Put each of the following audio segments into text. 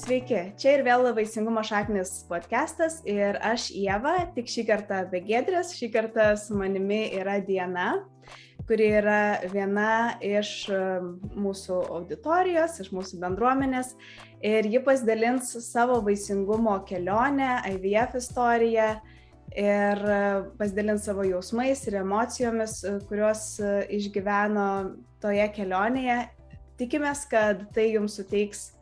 Sveiki, čia ir vėl Vaisingumo šaknis podcastas ir aš Ieva, tik šį kartą be Giedrės, šį kartą su manimi yra Diana, kuri yra viena iš mūsų auditorijos, iš mūsų bendruomenės ir ji pasidalins savo vaisingumo kelionę, IVF istoriją ir pasidalins savo jausmais ir emocijomis, kuriuos išgyveno toje kelionėje. Tikimės, kad tai jums suteiks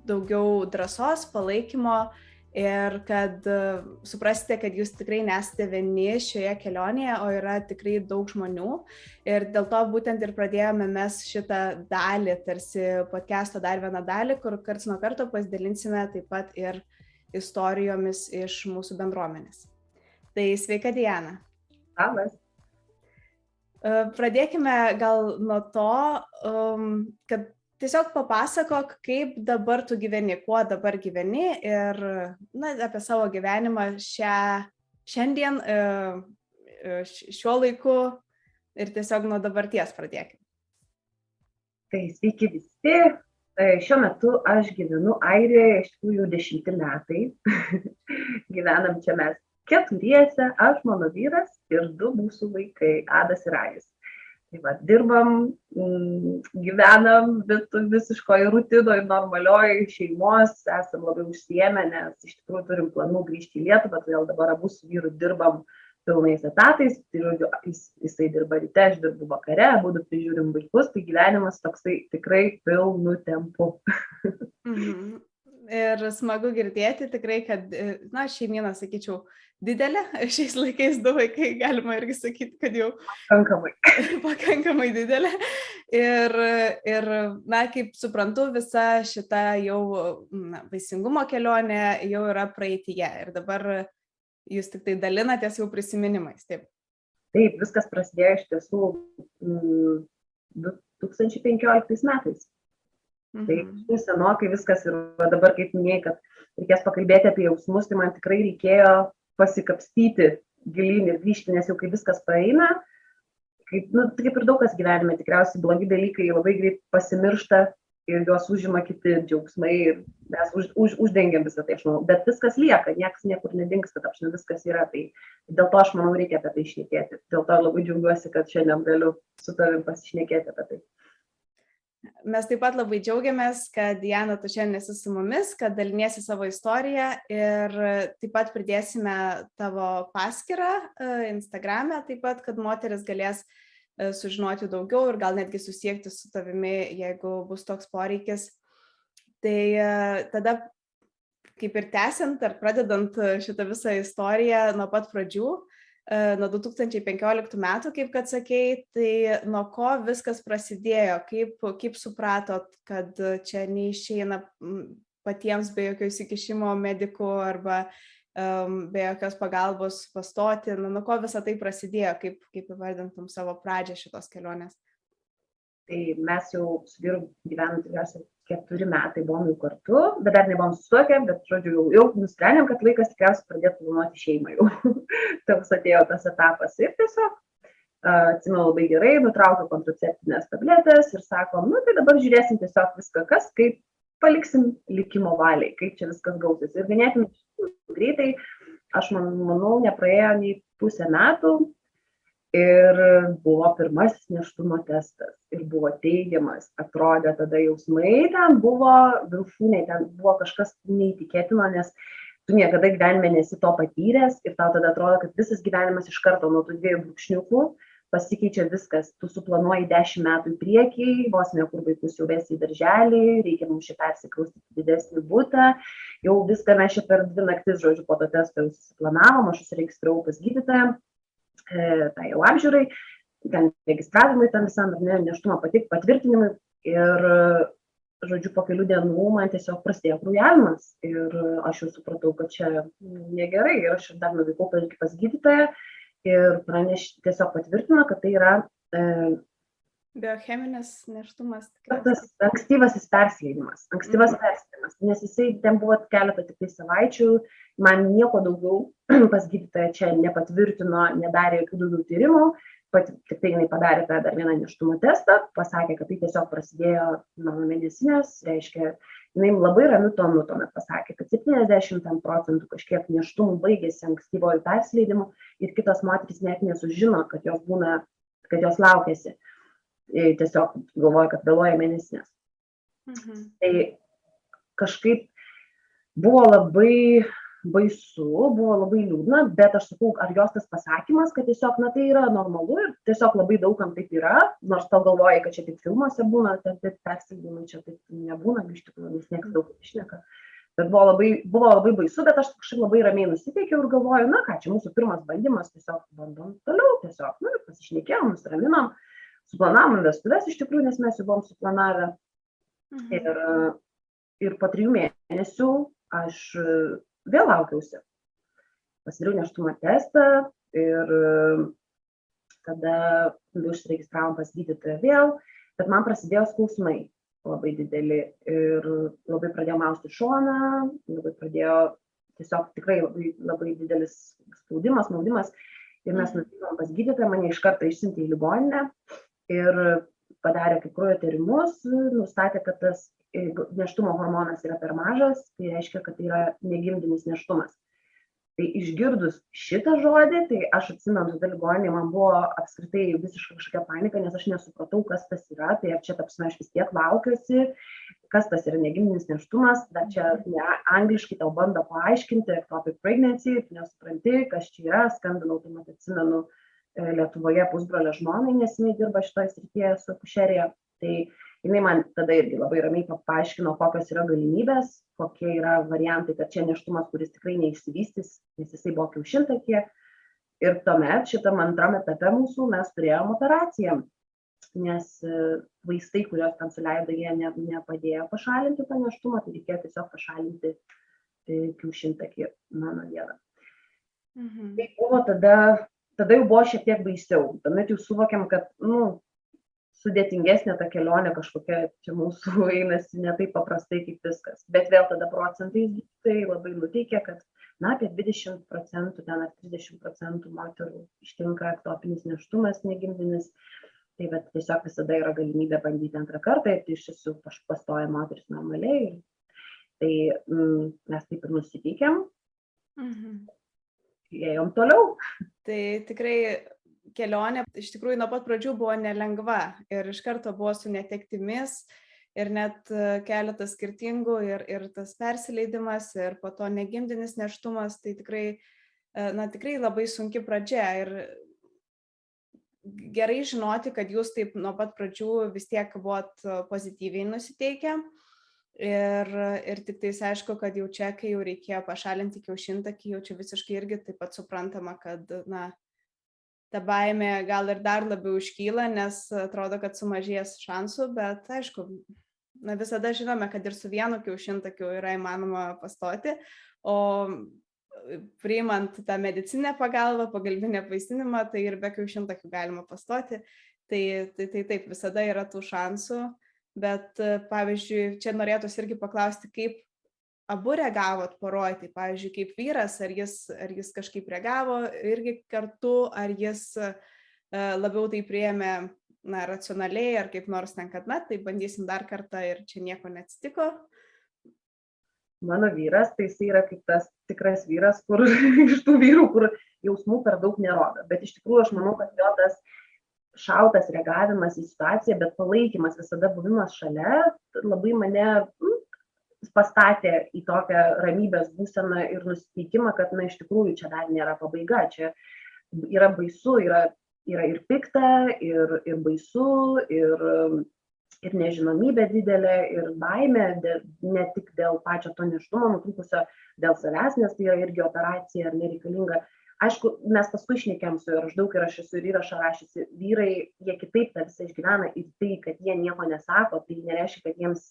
daugiau drąsos, palaikymo ir kad suprasite, kad jūs tikrai nesate vieni šioje kelionėje, o yra tikrai daug žmonių. Ir dėl to būtent ir pradėjome mes šitą dalį, tarsi podcast'o dar vieną dalį, kur karts nuo karto pasidalinsime taip pat ir istorijomis iš mūsų bendruomenės. Tai sveika, Diana. Labas. Pradėkime gal nuo to, kad tiesiog papasakok, kaip dabar tu gyveni, kuo dabar gyveni ir apie savo gyvenimą šiandien, šiuo laiku ir tiesiog nuo dabarties pradėkime. Tai sveiki visi. Šiuo metu aš gyvenu Airijoje, iš tikrųjų 10 metai. Gyvenam čia mes keturiese, aš, mano vyras ir 2 mūsų vaikai, Adas ir Aris. Tai va, dirbam, gyvenam visiškoje rutinoje, normalioje šeimos, esam labai užsiėmę, nes iš tikrųjų turim planų grįžti į Lietuvą, todėl dabar abu su vyru dirbam pilnais etatais, tai žodžiu, jisai dirba ryte, aš dirbu vakare, abudu prižiūrim vaikus, tai gyvenimas toksai tikrai pilnu tempu. Mhm. Ir smagu girdėti tikrai, kad, šeimyna, sakyčiau, didelė, šiais laikais 2 vaikai, galima irgi sakyti, kad jau pakankamai didelė. Ir kaip suprantu, visa šita jau vaisingumo kelionė jau yra praeityje ir dabar jūs tik tai dalinatės jau prisiminimais, taip? Taip, viskas prasidėjo iš tiesų 2015 metais. Tai senokai viskas ir dabar, kaip minėjai, kad reikės pakalbėti apie jausmus, tai man tikrai reikėjo pasikapstyti gilyn ir grįžti, nes jau kai viskas praeina, kaip ir daug kas gyvenime, tikriausiai blogi dalykai labai greit pasimiršta ir juos užima kiti džiaugsmai ir mes uždengiam visą tai, aš manau, bet viskas lieka, niekas niekur nedingsta, viskas yra, tai dėl to aš manau reikia apie tai šnekėti, dėl to labai džiaugiuosi, kad šiandien galiu su tavim pasišnekėti apie tai. Mes taip pat labai džiaugiamės, kad Diana, tu šiandien esi su mumis, kad daliniesi savo istoriją ir taip pat pridėsime tavo paskyrą Instagram'e, taip pat, kad moteris galės sužinoti daugiau ir gal netgi susiekti su tavimi, jeigu bus toks poreikis. Tai tada, kaip ir tęsiant ar pradedant šitą visą istoriją nuo pat pradžių, nuo 2015 metų, kaip kad sakei, tai nuo ko viskas prasidėjo, kaip supratot, kad čia neišeina patiems be jokio įsikišimo medikų arba be jokios pagalbos pastoti, nuo ko visą tai prasidėjo, kaip įvardintum savo pradžią šitos kelionės? Tai mes jau su vyru gyvenom tikriausiai 4 metai buvom jau kartu, bet dar nebuvom susituokę, bet žodžiu jau nusprendėm, kad laikas tikriausiai pradėtų planuoti šeimą jau. Toks atėjo tas etapas ir tiesiog atsimenu labai gerai, nutraukiau kontraceptinės tabletės ir sakom, tai dabar žiūrėsim tiesiog viską, kaip paliksim likimo valiai, kaip čia viskas gausis. Ir ganėtinai greitai, aš manau, nepraėjo nei pusę metų. Ir buvo pirmasis nėštumo testas ir buvo teigiamas, atrodė tada jausmai, ten buvo viršūnė, ten buvo kažkas neįtikėtino, nes tu niekada gyvenime nesi to patyręs ir tau tada atrodo, kad visas gyvenimas iš karto nuo tų 2 brūkšniukų pasikeičia viskas, tu suplanuoji 10 metų į priekį, vos ne kur vaikus jau vesi į darželį, reikia mums šį persikraustyti didesnį butą, jau viską mes čia per 2 naktis, žodžiu, po to testo jau susiplanavom, aš užsiregistravau pas gydytoją. Tai jau apžiūrai, ten registravimai tam visam, nėštumo patvirtinimai ir, žodžiu, po kelių dienų man tiesiog prasidėjo kraujavimas ir aš jau supratau, kad čia negerai ir aš dar nuvykau pas gydytoją ir tiesiog patvirtino, kad tai yra biocheminis nėštumas. Tas ankstyvasis persileidimas, nes jisai ten buvo keletą tik savaičių, man nieko daugiau pas gydytoją čia nepatvirtino, nedarė jokių daugiau tyrimų, tik tai jinai padarė tą dar vieną nėštumo testą, pasakė, kad tai tiesiog prasidėjo mano mėnesinės, reiškia, jinai labai ramiu tonu tuomet pasakė, kad 70% kažkiek nėštumų baigėsi ankstyvojų persileidimų ir kitos moterys net nesužino, kad jos laukiasi. Tiesiog galvoja, kad vėluoja mėnesinės. Tai kažkaip buvo labai baisu, buvo labai liūdna, bet aš sakau, ar jos tas pasakymas, kad tiesiog, tai yra normalu ir tiesiog labai daugam taip yra, nors tau galvoji, kad čia tik filmuose būna, bet persileidimai čia taip nebūna, iš tikrųjų, nes niekas daug išneka. Bet buvo labai baisu, bet aš kažkaip labai ramiai nusiteikiau ir galvoju, ką čia mūsų pirmas bandymas, tiesiog bandom toliau, tiesiog, pasišnekėjom, nusiraminom, suplanavom vestuves iš tikrųjų, nes mes jau buvom suplanavę. Ir po 3 mėnesių aš vėl laukiausi. Pasidariau nėštumo testą ir tada užsiregistravom pas gydytoją vėl, bet man prasidėjo skausmai labai dideli ir labai pradėjo mausti šoną, labai pradėjo tiesiog tikrai labai didelis spaudimas, maudimas ir mes nuvykom pas gydytoją, mane iš karto išsiuntė į ligoninę ir padarė kai kraujo tyrimus, nustatė, kad tas nėštumo hormonas yra per mažas, tai reiškia, kad tai yra negimdinis nėštumas. Tai išgirdus šitą žodį, tai aš atsimenu, tada ligoninėje man buvo apskritai visiškai kažkokia panika, nes aš nesupratau, kas tas yra, tai ar čia tapsime aš vis tiek laukiuosi, kas tas yra negimdinis nėštumas, dar čia angliškai tau bando paaiškinti, ectopic pregnancy, tu nesupranti, kas čia yra, skambinau, tuomet atsimenu Lietuvoje pusbrolio žmonai, nes jinai dirba šitoje srityje su akušerija, tai jinai man tada irgi labai ramiai paaiškino, kokios yra galimybės, kokie yra variantai, kad čia nėštumas, kuris tikrai neišsivystys, nes jisai buvo kiaušintakyje. Ir tuomet šitam antram etape mūsų mes turėjom operaciją, nes vaistai, kurios ten suleido, jie nepadėjo pašalinti tą nėštumą, tai reikėjo tiesiog pašalinti kiaušintakį mano vieną. Tai buvo tada jau buvo šiek tiek baisiau, tuomet jau suvokiam, kad, sudėtingesnė ta kelionė kažkokia čia mūsų einasi ne taip paprastai kaip viskas. Bet vėl tada procentais tai labai nuteikia, kad apie 20%, ten ar 30% moterų ištinka ektopinis nėštumas negimdinis. Tai bet tiesiog visada yra galimybė bandyti antrą kartą ir tai iš tiesų pastoja moteris normaliai. Tai mes taip ir nusiteikėm. Ėjom toliau. Tai tikrai kelionė iš tikrųjų nuo pat pradžių buvo nelengva ir iš karto buvo su netektimis ir net keletas skirtingų ir tas persileidimas ir po to negimdinis nėštumas, tai tikrai labai sunki pradžia ir gerai žinoti, kad jūs taip nuo pat pradžių vis tiek buvot pozityviai nusiteikę ir tik tais aišku, kad jau čia, kai jau reikėjo pašalinti kiaušintakį, jau čia visiškai irgi taip pat suprantama, kad ta baimė gal ir dar labiau iškyla, nes atrodo, kad sumažės šansų, bet aišku, visada žinome, kad ir su vienu kiaušintakiu yra įmanoma pastoti, o priimant tą medicininę pagalbą, pagalbinę apvaisinimą, tai ir be kiaušintakių galima pastoti, tai taip, visada yra tų šansų, bet pavyzdžiui, čia norėtųsi irgi paklausti, kaip abu reagavot poroj, tai pavyzdžiui, kaip vyras, ar jis kažkaip reagavo irgi kartu, ar jis labiau tai priėmė racionaliai, ar kaip nors ten, kad tai bandysim dar kartą ir čia nieko neatsitiko. Mano vyras, tai jis yra kaip tas tikras vyras, kur iš tų vyrų, kur jausmų per daug nerodo. Bet iš tikrųjų aš manau, kad jo tas šaltas reagavimas į situaciją, bet palaikymas, visada buvimas šalia, labai mane pastatė į tokią ramybės būseną ir nusiteikimą, kad iš tikrųjų čia dar nėra pabaiga, čia yra baisu, yra ir pikta, ir baisu, ir nežinomybė didelė, ir baimė, ne tik dėl pačio to nėštumo nutrūkusio, dėl savęs, nes tai yra irgi operacija ar nereikalinga. Aišku, mes paskui šnekėm su ir aš daug ir aš esu ir įrašą rašysi, vyrai, jie kitaip tą visą išgyvena ir tai, kad jie nieko nesako, tai nereiškia, kad jiems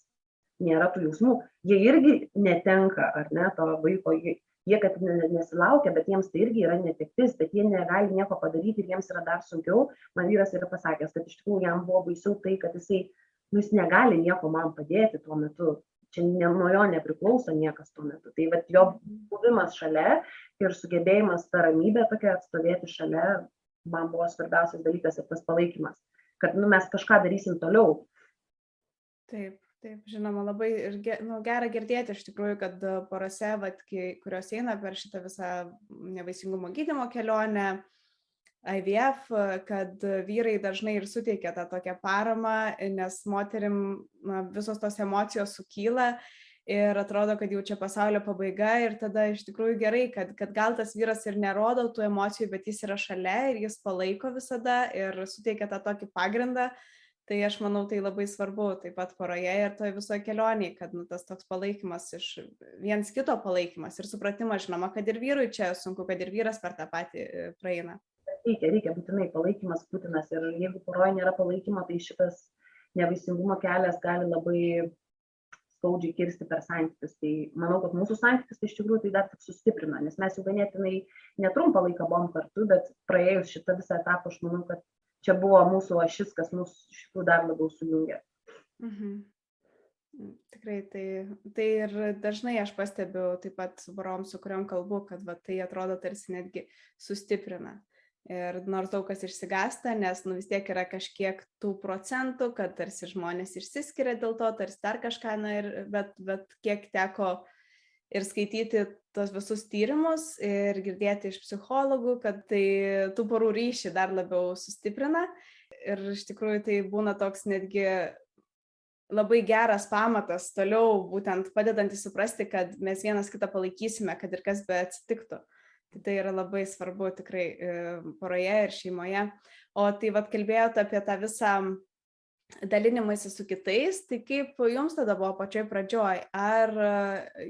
nėra tų jausmų. Jie irgi netenka, ar ne, to vaiko, jie kad nesilaukia, bet jiems tai irgi yra netektis, bet jie negali nieko padaryti ir jiems yra dar sunkiau. Man vyras yra pasakęs, kad iš tikrųjų jam buvo baisiau tai, kad jis negali nieko man padėti tuo metu. Čia nuo jo nepriklauso niekas tuo metu. Tai vat jo buvimas šalia ir sugebėjimas tą ramybę tokia atstovėti šalia man buvo svarbiausias dalykas ir tas palaikymas, kad mes kažką darysim toliau. Taip, žinoma, labai gera girdėti iš tikrųjų, kad porose, kurios eina per šitą visą nevaisingumo gydymo kelionę, IVF, kad vyrai dažnai ir suteikia tą tokią paramą, nes moterim visos tos emocijos sukyla ir atrodo, kad jau čia pasaulio pabaiga ir tada iš tikrųjų gerai, kad gal tas vyras ir nerodo tų emocijų, bet jis yra šalia ir jis palaiko visada ir suteikia tą tokį pagrindą. Tai aš manau, tai labai svarbu taip pat poroje ir toje visoje kelionėje, kad tas toks palaikymas iš viens kito palaikymas ir supratimas, žinoma, kad ir vyrui čia sunku, kad ir vyras per tą patį praeina. Reikia būtinai palaikymas būtinas ir jeigu poroje nėra palaikymo, tai šitas nevaisingumo kelias gali labai skaudžiai kirsti per santykius. Tai manau, kad mūsų santykius tai iš tikrųjų tai dar tik sustiprina, nes mes jau ganėtinai netrumpą laiką buvom kartu, bet praėjus šitą visą etapą, aš manau, kad čia buvo mūsų ašis, kas mus iš tikrųjų dar labiau sujungia. Tikrai, tai ir dažnai aš pastebiu taip pat su porom, su kuriuom kalbu, kad tai atrodo tarsi netgi sustiprina. Ir nors daug kas išsigąsta, nes vis tiek yra kažkiek tų procentų, kad tarsi žmonės išsiskiria dėl to, tarsi dar kažką, bet kiek teko ir skaityti tos visus tyrimus ir girdėti iš psichologų, kad tai tų porų ryšį dar labiau sustiprina. Ir iš tikrųjų tai būna toks netgi labai geras pamatas toliau, būtent padedantis suprasti, kad mes vienas kitą palaikysime, kad ir kas be atsitiktų. Tai yra labai svarbu tikrai poroje ir šeimoje. O tai kalbėjote apie tą visą dalinimąsi su kitais, tai kaip jums tada buvo pačioj pradžioj? Ar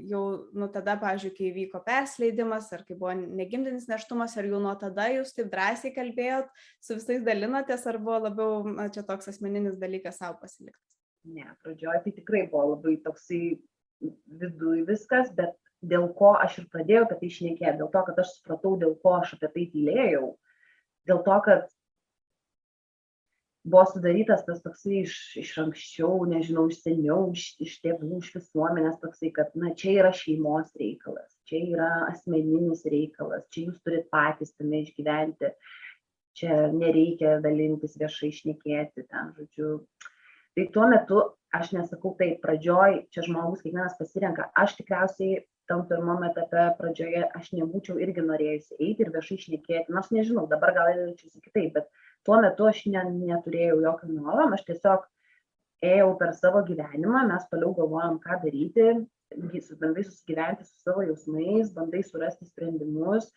jau tada, pavyzdžiui, kai vyko persileidimas, ar kai buvo negimdinis nėštumas, ar jau nuo tada jūs taip drąsiai kalbėjot, su visais dalinotės, ar buvo labiau čia toks asmeninis dalykas savo pasiliktas? Ne, pradžioj tai tikrai buvo labai toksai viduj viskas, bet dėl ko aš ir pradėjau apie tai šnekėti, dėl to, kad aš supratau, dėl ko aš apie tai tylėjau, dėl to, kad buvo sudarytas tas toksai iš anksčiau, nežinau, iš seniau, iš tėvų, iš visuomenės toksai, kad čia yra šeimos reikalas, čia yra asmeninis reikalas, čia jūs turit patys tame išgyventi, čia nereikia dalintis viešai šnekėti, ten, žodžiu. Tai tuo metu, aš nesakau taip, pradžioj, čia žmogus kiekvienas pasirenka, aš tikriausiai tam pirmam etape pradžioje aš nebūčiau irgi norėjusi eiti ir viešai šnekėti, nors nežinau, dabar gal elgčiausi kitaip, bet tuo metu aš neturėjau jokio noro, aš tiesiog ėjau per savo gyvenimą, mes toliau galvojom, ką daryti, bandai susigyventi su savo jausmais, bandai surasti sprendimus,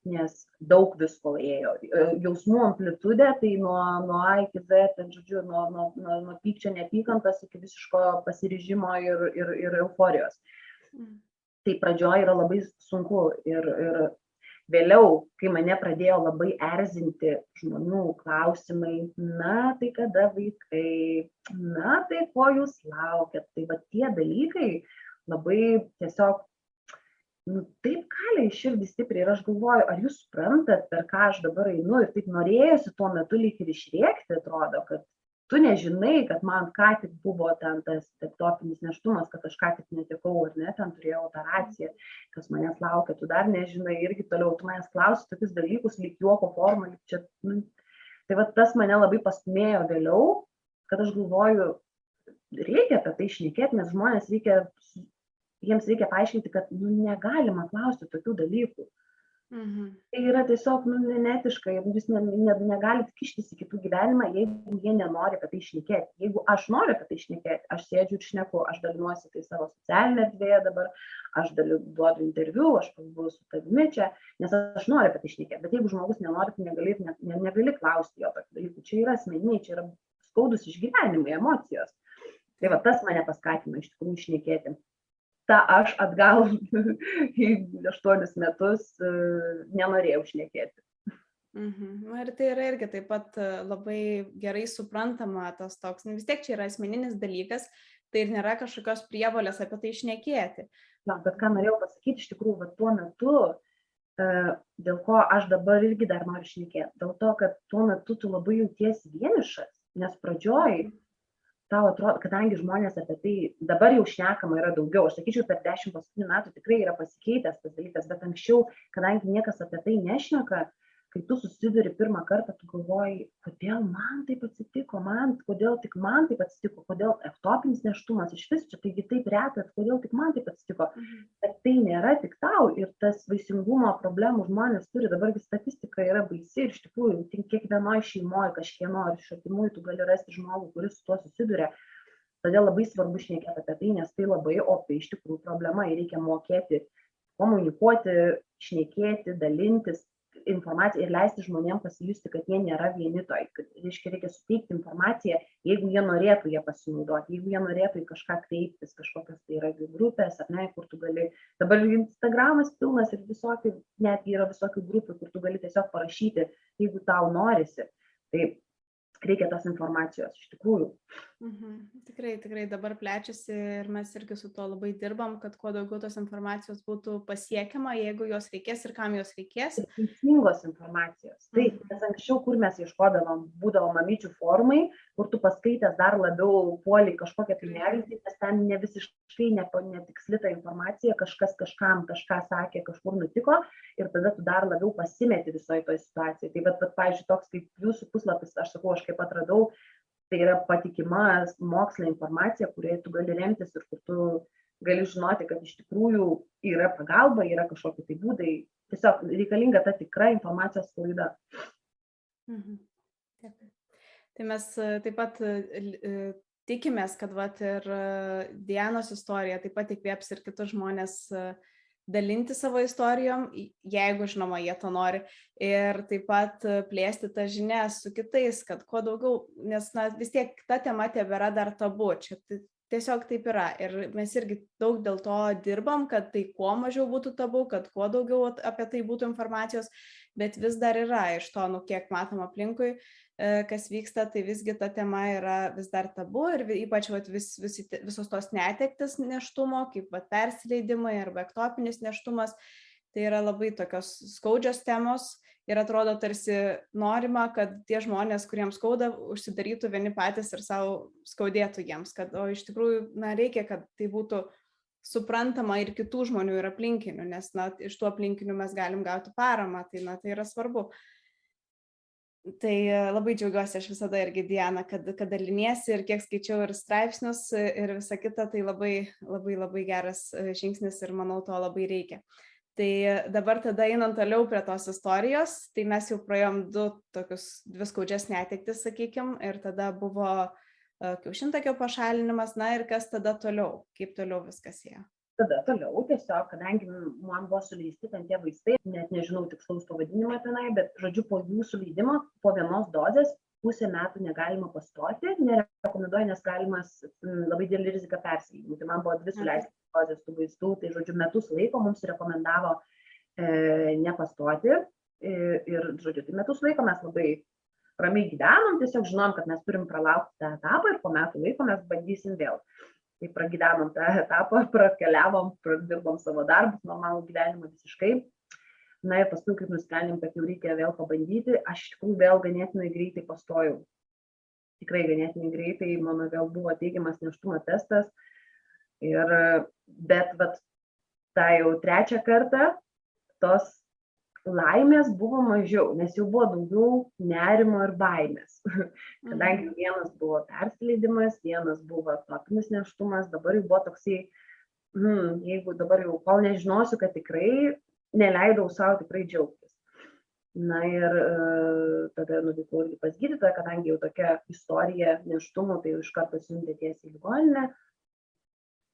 nes daug visko ėjo. Jausmų amplitudė, tai nuo A iki Z, ten, žodžiu, nuo pykčio neapykantos iki visiško pasiryžimo ir euforijos. Tai pradžioje yra labai sunku ir vėliau, kai mane pradėjo labai erzinti žmonių klausimai, tai kada vaikai, tai ko jūs laukiat, tai tie dalykai labai tiesiog, taip kalė į širdį stipriai ir aš galvoju, ar jūs suprantat, per ką aš dabar einu ir taip norėjusi tuo metu lyg ir išrėkti, atrodo, kad tu nežinai, kad man ką tik buvo ten tas tektopinis nėštumas, kad aš ką tik netekau, ar ne, ten turėjau operaciją, kas manęs laukia, tu dar nežinai, irgi toliau, tu manęs klausi tokius dalykus, lyg juoko forma, lyg čia, tai tas mane labai pastumėjo vėliau, kad aš galvoju, reikia apie tai šnekėti, nes žmonės jiems reikia paaiškinti, kad negalima klausti tokių dalykų. Tai yra tiesiog neetiška, jeigu jūs negalite kištis į kitų gyvenimą, jeigu jie nenori apie tai šnekėti. Jeigu aš noriu apie tai šnekėti, aš sėdžiu ir šneku, aš dalinuosi tai savo socialinė erdvėje dabar, aš duodu interviu, aš kalbu su tavimi čia, nes aš noriu apie tai šnekėti. Bet jeigu žmogus nenori, tai negali klausti jo tokių dalykų. Čia yra asmeniniai, čia yra skaudus išgyvenimai, emocijos. Tai tas mane paskatino iš tikrųjų šnekėti. Aš atgal į 8 metus nenorėjau šnekėti. Ir tai yra irgi taip pat labai gerai suprantama tas toks, vis tiek čia yra asmeninis dalykas, tai ir nėra kažkokios prievolės apie tai šnekėti. Bet ką norėjau pasakyti, iš tikrųjų, tuo metu, dėl ko aš dabar irgi dar noriu šnekėti, dėl to, kad tuo metu tu labai jautiesi vienišas, nes pradžioj tau atrodo, kadangi žmonės apie tai dabar jau šnekama yra daugiau, aš sakyčiau, per 10 paskutinių metų tikrai yra pasikeitęs tas dalykas, bet anksčiau, kadangi niekas apie tai nešneka, kai tu susiduri pirmą kartą, tu galvoji, kodėl man taip atsitiko, kodėl tik man taip atsitiko, kodėl ektopinis nėštumas, iš vis čia taigi taip retas, kodėl tik man taip atsitiko. Bet tai nėra tik tau ir tas vaisingumo problemų žmonės turi, dabargi statistika yra baisi ir iš tikrųjų kiekvienoje šeimoje, kažkieno ar iš artimųjų tu gali rasti žmogų, kuris su tuo susiduria. Todėl labai svarbu šnekėti apie tai, nes tai labai opi iš tikrųjų problema ir reikia mokėti komunikuoti, šnekėti, dalintis informaciją ir leisti žmonėms pasijusti, kad jie nėra vieni toj. Reikia suteikti informaciją, jeigu jie norėtų ją pasinaudoti, jeigu jie norėtų į kažką kreiptis, kažkokios tai yra grupės, ar ne, kur tu gali, dabar Instagramas pilnas ir visokių, netgi yra visokių grupių, kur tu gali tiesiog parašyti, jeigu tau norisi. Tai reikia tos informacijos iš tikrųjų. Tikrai dabar plečiasi ir mes irgi su tuo labai dirbam, kad kuo daugiau tos informacijos būtų pasiekiama, jeigu jos reikės ir kam jos reikės. Ir teisingos informacijos. Taip, nes anksčiau, kur mes ieškodavom, būdavo mamyčių forumai, kur tu paskaitęs dar labiau puoliai kažkokią tai neviltį, nes ten ne visiškai netiksli ta informacija, kažkas kažkam kažką sakė, kažkur nutiko ir tada tu dar labiau pasimeti visoje toje situacijoje. Tai bet, pavyzdžiui, toks kaip jūsų puslapis, aš sakau, aš kaip atradau, tai yra patikima mokslinė informacija, kurioje tu gali remtis ir kur tu gali žinoti, kad iš tikrųjų yra pagalba, yra kažkokie tai būdai. Tiesiog reikalinga ta tikra informacijos sklaida. Tai mes taip pat tikimės, kad vat ir Dianos istorija taip pat įkvėps ir kitus žmonės dalinti savo istorijom, jeigu, žinoma, jie to nori, ir taip pat plėsti tą žinią su kitais, kad kuo daugiau, nes vis tiek ta tema tebėra dar tabu, čia tiesiog taip yra ir mes irgi daug dėl to dirbam, kad tai kuo mažiau būtų tabu, kad kuo daugiau apie tai būtų informacijos, bet vis dar yra iš to, kiek matom aplinkui, kas vyksta, tai visgi ta tema yra vis dar tabu ir ypač visos tos netektis nėštumo, kaip persileidimai arba ektopinis nėštumas, tai yra labai tokios skaudžios temos ir atrodo tarsi norima, kad tie žmonės, kuriems skauda, užsidarytų vieni patys ir savo skaudėtų jiems, kad o iš tikrųjų reikia, kad tai būtų suprantama ir kitų žmonių ir aplinkinių, nes iš tų aplinkinių mes galim gauti paramą, tai tai yra svarbu. Tai labai džiaugiuosi aš visada irgi, Diana, kad daliniesi ir kiek skaičiau ir straipsnius ir visa kita, tai labai geras žingsnis ir manau to labai reikia. Tai dabar tada einant toliau prie tos istorijos, tai mes jau praėjom dvi skaudžias netektis, sakykim, ir tada buvo kiaušintakio pašalinimas, ir kas tada toliau, kaip toliau viskas ėjo. Tada toliau tiesiog, kadangi man buvo suleisti ten tie vaistai, net nežinau tikslaus pavadinimą tenai, bet žodžiu po jų suleidimo, po vienos dozės, pusę metų negalima pastoti, nerekomenduoju, nes galimas labai didelį riziką persileidimų. Tai man buvo 2 suleistos dozės tų vaistų, tai žodžiu metus laiko mums rekomendavo nepastoti ir žodžiu, tai metus laiko mes labai ramiai gyvenom, tiesiog žinom, kad mes turim pralaukti tą etapą ir po metų laiko mes bandysim vėl. Tai pragyvenom tą etapą, prakeliavom, pradirbom savo darbus, normalų gyvenimą visiškai. Ir paskui, kaip nusprendėm, kad jau reikia vėl pabandyti, aš iš tikrųjų vėl ganėtinai greitai pastojau. Tikrai ganėtinai greitai, mano vėl buvo teigiamas nėštumo testas. Bet tą jau 3. kartą tos laimės buvo mažiau, nes jau buvo daugiau nerimo ir baimės. Kadangi vienas buvo persileidimas, vienas buvo ektopinis nėštumas, dabar jau buvo toksai, jeigu dabar jau kol nežinosiu, kad tikrai neleidau savo tikrai džiaugtis. Ir tada nuvykau irgi pas gydytoją, kadangi jau tokia istorija nėštumų, tai iš karto siuntė tiesiai į ligoninę.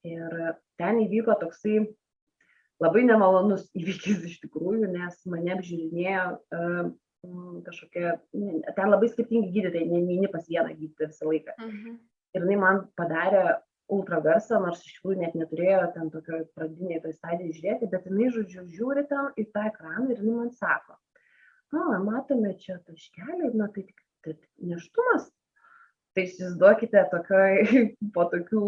Ir ten įvyko toksai labai nemalonus įvykis iš tikrųjų, nes mane apžiūrinėjo kažkokia, ten labai skirtingi gydytojai, neini pas vieną gydytoją visą laiką. Ir jinai man padarė ultragarsą, nors iš tikrųjų net neturėjo ten tokio pradinėje toj stadijoje žiūrėti, bet jinai, žodžiu, žiūri ten į tą ekraną ir jinai man sako, matome čia taškelį, tai tik nėštumas. Tai įsivaizduokite po tokių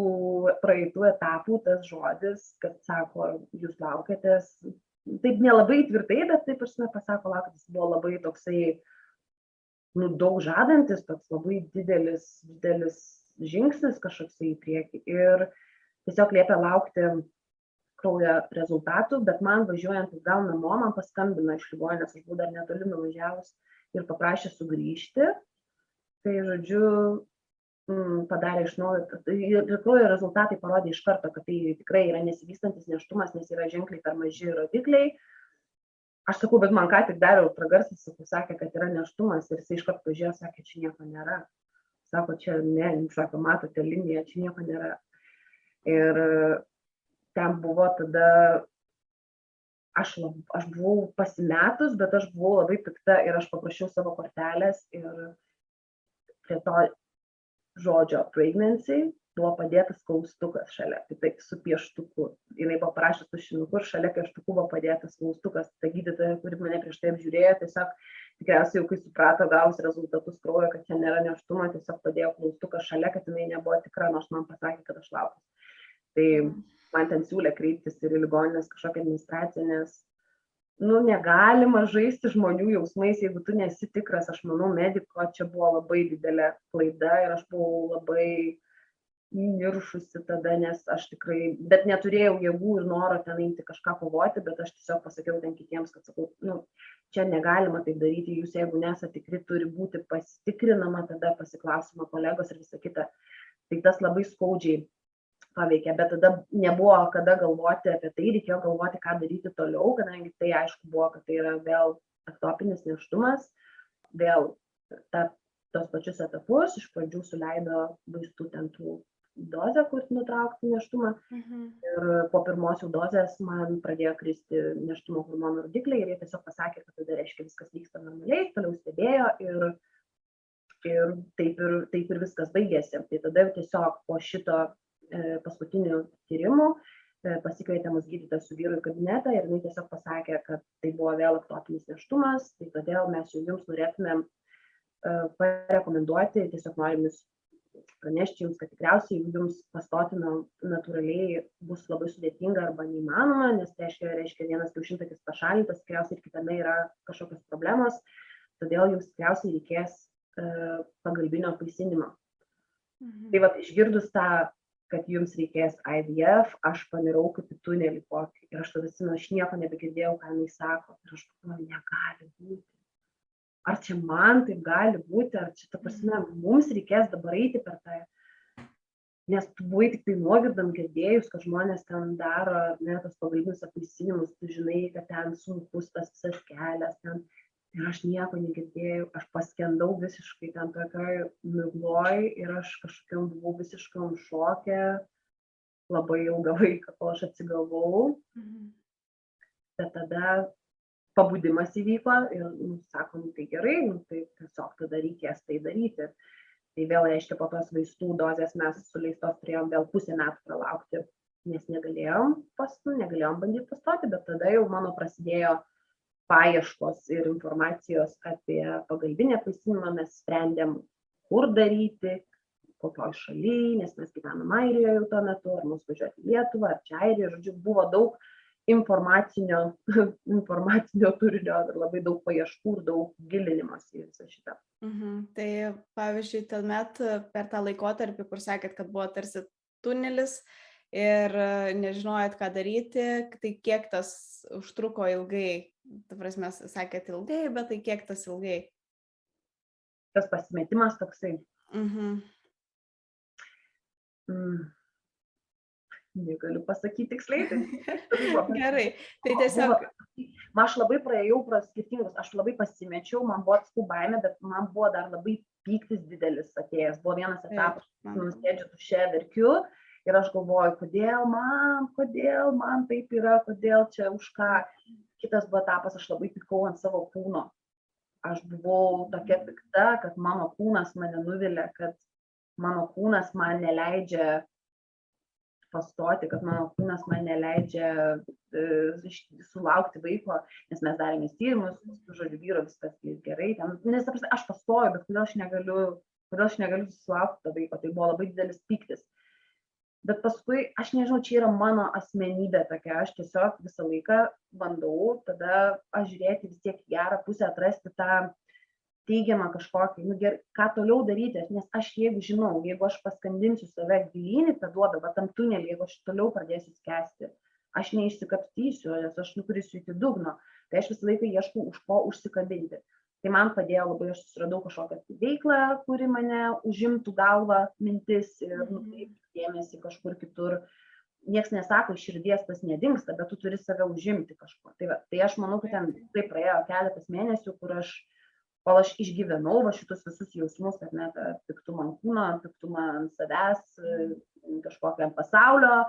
praeitų etapų tas žodis, kad sako, jūs laukėtės, taip nelabai tvirtai, bet taip pasako, laukėtės, buvo labai toksai, daug žadantis, toks labai didelis žingsnis kažkoks į priekį ir tiesiog liepia laukti kraujo rezultatų, bet man važiuojant atgal namo, man paskambino iš ligoninės, aš buvau dar netoli nuvažiavus ir paprašė sugrįžti. Tai, žodžiu, padarė iš naujo. Ir kraujo rezultatai parodė iš karto, kad tai tikrai yra nesivystantis nėštumas, nes yra ženkliai per maži rodikliai. Aš sakau, bet man ką tik darė ultragarsas, sakė, kad yra nėštumas ir jis iš karto pažiūrėjo, sakė, čia nieko nėra. Sako, čia ne, sako, matote liniją, čia nieko nėra. Ir ten buvo tada, aš buvau pasimetus, bet aš buvau labai pikta ir aš paprašiau savo kortelės ir prie to žodžio pregnancy buvo padėtas klaustukas šalia, tai su pieštuku. Jinai buvo parašęs tušinuku ir šalia pieštuku buvo padėtas klaustukas. Ta gydytoja, kuri mane prieš tai apžiūrėjo, tiesiog tikriausiai jau kai suprato gavus rezultatus kraujo, kad čia nėra nėštumo, tiesiog padėjo klaustuką šalia, kad jinai nebuvo tikra, nors man pasakė, kad aš laukiu. Tai man ten siūlė kreiptis ir į ligoninės kažkokią administraciją, nes negalima žaisti žmonių jausmais, jeigu tu nesi tikras. Aš manau, mediko čia buvo labai didelė klaida ir aš buvau labai įniršusi tada, nes aš tikrai, bet neturėjau jėgų ir noro ten eiti kažką kovoti, bet aš tiesiog pasakiau ten kitiems, kad sakau, čia negalima taip daryti, jūs jeigu nesate tikri, turi būti pasitikrinama, tada pasiklausima kolegos ir visa kita. Tai tas labai skaudžiai paveikė, bet tada nebuvo kada galvoti apie tai, reikėjo galvoti, ką daryti toliau, kadangi tai aišku buvo, kad tai yra vėl ektopinis nėštumas, vėl tos pačius etapus, iš pradžių suleido vaistų ten tų dozę, kur nutraukti nėštumą. Ir po pirmos jau dozės man pradėjo kristi nėštumo hormonų rodikliai ir jie tiesiog pasakė, kad tada reiškia viskas vyksta normaliai, toliau stebėjo ir taip ir viskas baigėsi. Tai tada tiesiog po šito paskutinių tyrimų pasikvietė mus gydytojas su vyru į kabinetą ir jinai tiesiog pasakė, kad tai buvo vėl ektopinis nėštumas, tai todėl mes jau jums norėtumėm parekomenduoti, tiesiog norim jūs pranešti jums, kad tikriausiai jums pastoti natūraliai bus labai sudėtinga arba neįmanoma, nes reiškia vienas kiaušintakis pašalintas, tikriausiai ir kitame yra kažkokios problemos, todėl jums tikriausiai reikės pagalbinio apvaisinimo. Tai vat išgirdus tą, kad jums reikės IVF, aš panirau kaip į tunelį kokį ir aš tada aš nieko nebegirdėjau, ką jinai sako ir aš pagalvoju, negali būti. Ar čia man taip gali būti, ar čia, ta prasme, mums reikės dabar eiti per tai, nes tu buvai tik tai nuogirdam girdėjus, kad žmonės ten daro, tos pagalbinius apvaisinimus, tu žinai, kad ten sunkus tas visas kelias, ten, ir aš nieko negirdėjau, aš paskendau visiškai ten tokioj migloj ir aš kažkokiam buvau visiškam šoke labai ilgą laiką, kol aš atsigavau, bet tada pabudimas įvyko ir sakom, tai gerai, tai tiesiog tada reikės tai daryti. Tai vėl reiškia, po tos vaistų dozės mes suleistos turėjom vėl pusę metų pralaukti, nes negalėjom bandyti pastoti, bet tada jau mano prasidėjo paieškos ir informacijos apie pagalbinę apvaisinimą, mes sprendėm, kur daryti, kokioj šaly, nes mes gyvenom Airijoje jau tuo metu, ar mums važiuoti į Lietuvą, ar čia Airijoje, žodžiu, buvo daug informacinio turinio ir labai daug paieškų ir daug gilinimosi į visą šitą. Tai pavyzdžiui, tuomet per tą laikotarpį, kur sakėt, kad buvo tarsi tunelis ir nežinojot, ką daryti, tai kiek tas užtruko ilgai? Ta prasme, sakėt ilgai, bet tai kiek tas ilgai? Tas pasimetimas toksai. Negaliu pasakyti tiksliai. Gerai, tai tiesiog... Aš labai praėjau pro skirtingus, aš labai pasimečiau, man buvo atskų baimė, bet man buvo dar labai pyktis didelis atėjęs. Buvo vienas etapas, nusėdžiu tuščia, verkiu ir aš galvoju, kodėl man taip yra, kodėl čia už ką. Kitas buvo etapas, aš labai pykau ant savo kūno. Aš buvau tokia pikta, kad mano kūnas mane nuvilia, kad mano kūnas man neleidžia pastoti, kad mano kūnas man neleidžia sulaukti vaiko, nes mes darėmės tyrimus, žodžiu, vyro viskas gerai, nes aš pastoju, bet kodėl aš negaliu sulaukti to vaiko, tai buvo labai didelis pyktis. Bet paskui, aš nežinau, čia yra mano asmenybė tokia, aš tiesiog visą laiką bandau, tada aš žiūrėti vis tiek gerą pusę, atrasti tą teigiamą kažkokį, ką toliau daryti, nes aš jeigu žinau, jeigu aš paskandinsiu save gilyn į tą duobę, tam tunelį, jeigu aš toliau pradėsiu skęsti, aš neišsikapstysiu, nes aš nukrisiu iki dugno. Tai aš visą laiką ieškau už ko užsikabinti. Tai man padėjo labai, aš susiradau kažkokią veiklą, kuri mane užimtų galvą, mintis ir nukreipti dėmesį kažkur kitur. Niekas nesako, iš širdies tas nedingsta, bet tu turi save užimti kažkur. Tai aš manau, kad ten tai praėjo keletas mėnesių, kol aš išgyvenau šitus visus jausmus, ar ne, piktumą ant kūno, piktumą ant savęs, kažkokią ant pasaulio,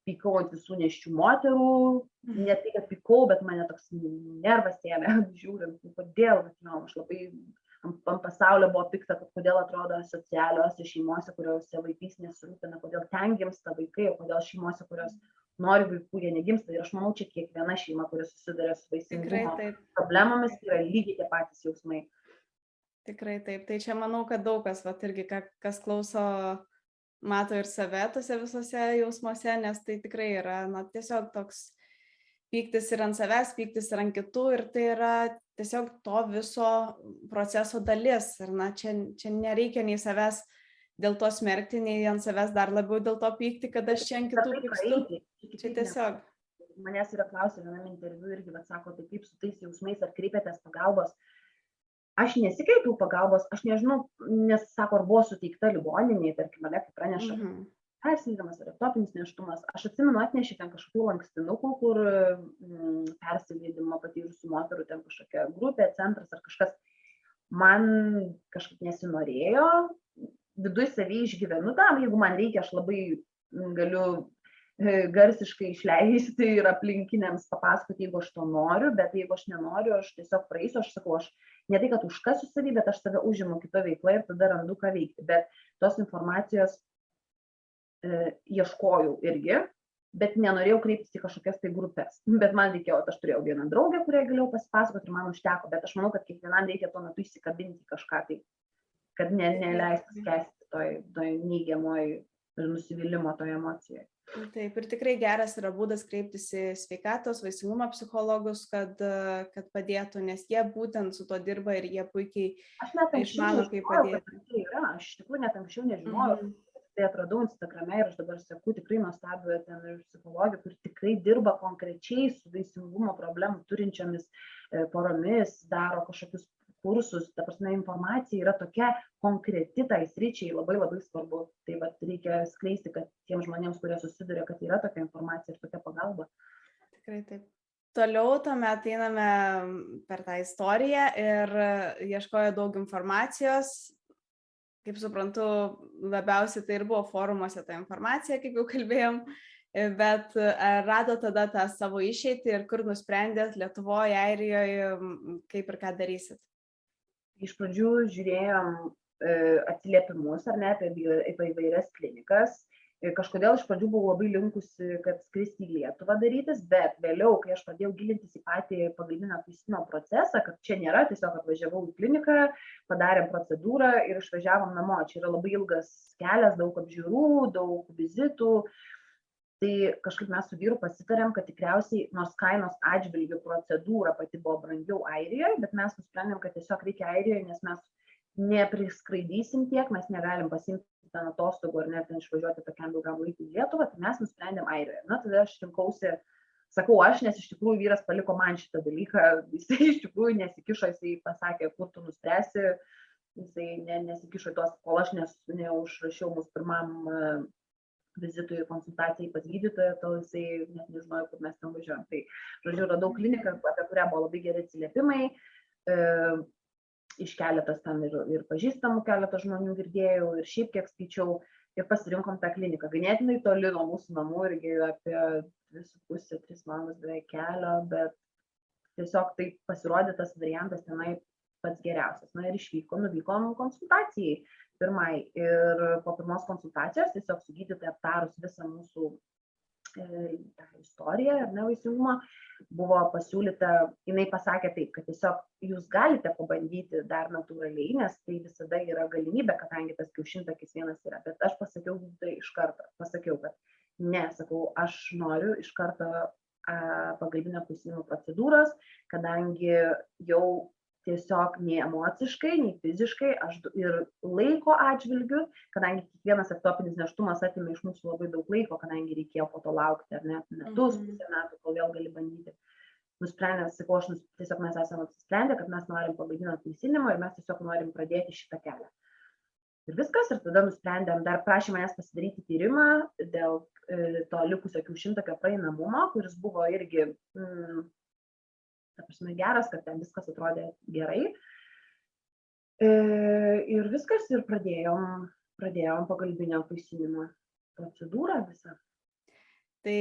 pykau ant visų nėščių moterų, ne tai, kad pykau, bet mane toks nervas ėmė, žiūrint, kodėl, aš labai ant pasaulio buvo pikta, kad kodėl atrodo socialiuose šeimose, kuriuose vaikais nesirūpina, kodėl ten gimsta vaikai, o kodėl šeimose, kurios nori vaikų, jie negimsta. Ir aš manau, čia kiekviena šeima, kuri susiduria su vaisingumo problemomis, yra lygiai tie patys jausmai. Tikrai taip. Tai čia manau, kad daug kas, irgi, kas klauso, mato ir save tose visose jausmuose, nes tai tikrai yra, tiesiog toks pyktis ir ant savęs, pyktis ir ant kitų, ir tai yra tiesiog to viso proceso dalis. Ir čia nereikia nei savęs dėl to smerkti, nei ant savęs dar labiau dėl to pykti, kad aš čia ant kitų pykstu. Čia tiesiog. Manęs yra klausę viename interviu irgi, bet sako, tai kaip su tais jausmais, ar kreipėtės pagalbos? Aš nesikreipiau pagalbos, aš nežinau, nes sako, ar buvo suteikta ligoninėje, tarkim, mane kaip praneša persileidimas ar ektopinis nėštumas. Aš atsimenu, atnešė ten kažkokių lankstinukų, kur persileidimo patyrusių moterų, ten kažkokia grupė, centras ar kažkas. Man kažkaip nesinorėjo, viduj savį išgyvenu tam, jeigu man reikia, aš labai galiu garsiškai išleisti ir aplinkiniams papasakoti, jeigu aš to noriu, bet jeigu aš nenoriu, aš tiesiog praeisiu, aš sakau, aš ne tai, kad užkasiu savį, bet aš save užimu kito veikla ir tada randu ką veikti. Bet tos informacijos ieškojau irgi, bet nenorėjau kreiptis į kažkokias tai grupės. Bet man reikėjo, aš turėjau vieną draugę, kuriai galėjau pasipasakoti ir man užteko, bet aš manau, kad kiekvienam reikia tuo metu įsikabinti kažką tai, kad neleistų skęsti toj neigiamoj ir nusivylimo toje emocijoje. Taip, ir tikrai geras yra būdas kreiptis į sveikatos, vaisingumo psichologus, kad padėtų, nes jie būtent su to dirba ir jie puikiai išmano, kaip padėti. Aš iš tikrųjų net anksčiau nežinojau, tai atradau Instagrame ir aš dabar seku tikrai nuostabią ten ir psichologiją, kur tikrai dirba konkrečiai su vaisingumo problemų turinčiomis poromis, daro kažkokius kursus, ta prasme, informacija yra tokia konkreti tai sričiai, labai labai svarbu. Tai reikia skleisti, kad tiems žmonėms, kurie susiduria, kad yra tokia informacija ir tokia pagalba. Tikrai taip. Toliau tuomet einame per tą istoriją ir ieškojo daug informacijos. Kaip suprantu, labiausiai tai ir buvo forumuose ta informacija, kaip jau kalbėjom, bet rado tada tą savo išeitį ir kur nusprendėt Lietuvoje, Airijoje, kaip ir ką darysit? Iš pradžių žiūrėjom atsiliepimus, ar ne, apie įvairias klinikas. Kažkodėl iš pradžių buvau labai linkusi, kad skristi į Lietuvą darytis, bet vėliau, kai aš pradėjau gilintis į patį pagalbinio apvaisinimo procesą, kad čia nėra, tiesiog atvažiavau į kliniką, padarėm procedūrą ir išvažiavom namo. Čia yra labai ilgas kelias, daug apžiūrų, daug vizitų. Tai kažkaip mes su vyru pasitarėm, kad tikriausiai, nors kainos atžvilgių procedūra pati buvo brangiau Airijoje, bet mes nusprendėm, kad tiesiog reikia Airijoje, nes mes nepriskraidysim tiek, mes negalim pasimti ten atostogų ar net išvažiuoti tokiam ilgam laikui į Lietuvą, tai mes nusprendėm Airijoje. Tada aš rinkausi, sakau aš, nes iš tikrųjų vyras paliko man šitą dalyką, jisai iš tikrųjų nesikišo, jisai pasakė, kur tu nuspręsi, jisai nesikišo į tos, kol aš neužrašiau mūsų pirmam vizitui ir konsultacijai pas gydytoją, tol jisai net nežinojo, kur mes ten važiuojam. Tai, žodžiu, radau kliniką, apie kurią buvo labai geri atsiliepimai, iš keletas ten ir pažįstamų keletą žmonių girdėjau, ir šiaip kiek skaičiau, ir pasirinkom tą kliniką. Ganėtinai toli nuo mūsų namų, irgi apie 2,5-3 valandas beveik kelio, bet tiesiog tai pasirodė tas variantas tenai pats geriausias. Ir nuvykom konsultacijai pirmai. Ir po pirmos konsultacijos, tiesiog su gydytoja aptarus visą mūsų istoriją ar nevaisingumo, buvo pasiūlyta, jinai pasakė taip, kad tiesiog jūs galite pabandyti dar natūraliai, nes tai visada yra galimybė, kadangi tas kiaušintakis vienas yra. Bet aš pasakiau tai iš karto, kad ne, sakau, aš noriu iš karto pagalbinio apvaisinimo procedūros, kadangi jau tiesiog nei emociškai, nei fiziškai, aš ir laiko atžvilgiu, kadangi kiekvienas ektopinis nėštumas atima iš mūsų labai daug laiko, kadangi reikėjo po to laukti, ar ne, metus, pusę metų, kol vėl gali bandyti. Nusprendė, sakau, tiesiog mes esame apsisprendę, kad mes norim pabaiginti apvaisinimą ir mes tiesiog norim pradėti šitą kelią. Ir viskas, ir tada nusprendėm, dar prašė manęs pasidaryti tyrimą dėl to likusio kiaušintakio praeinamumo, kuris buvo irgi ta prasme geras, kad ten viskas atrodė gerai. Ir viskas, ir pradėjom pagalbinio apvaisinimo procedūrą visą. Tai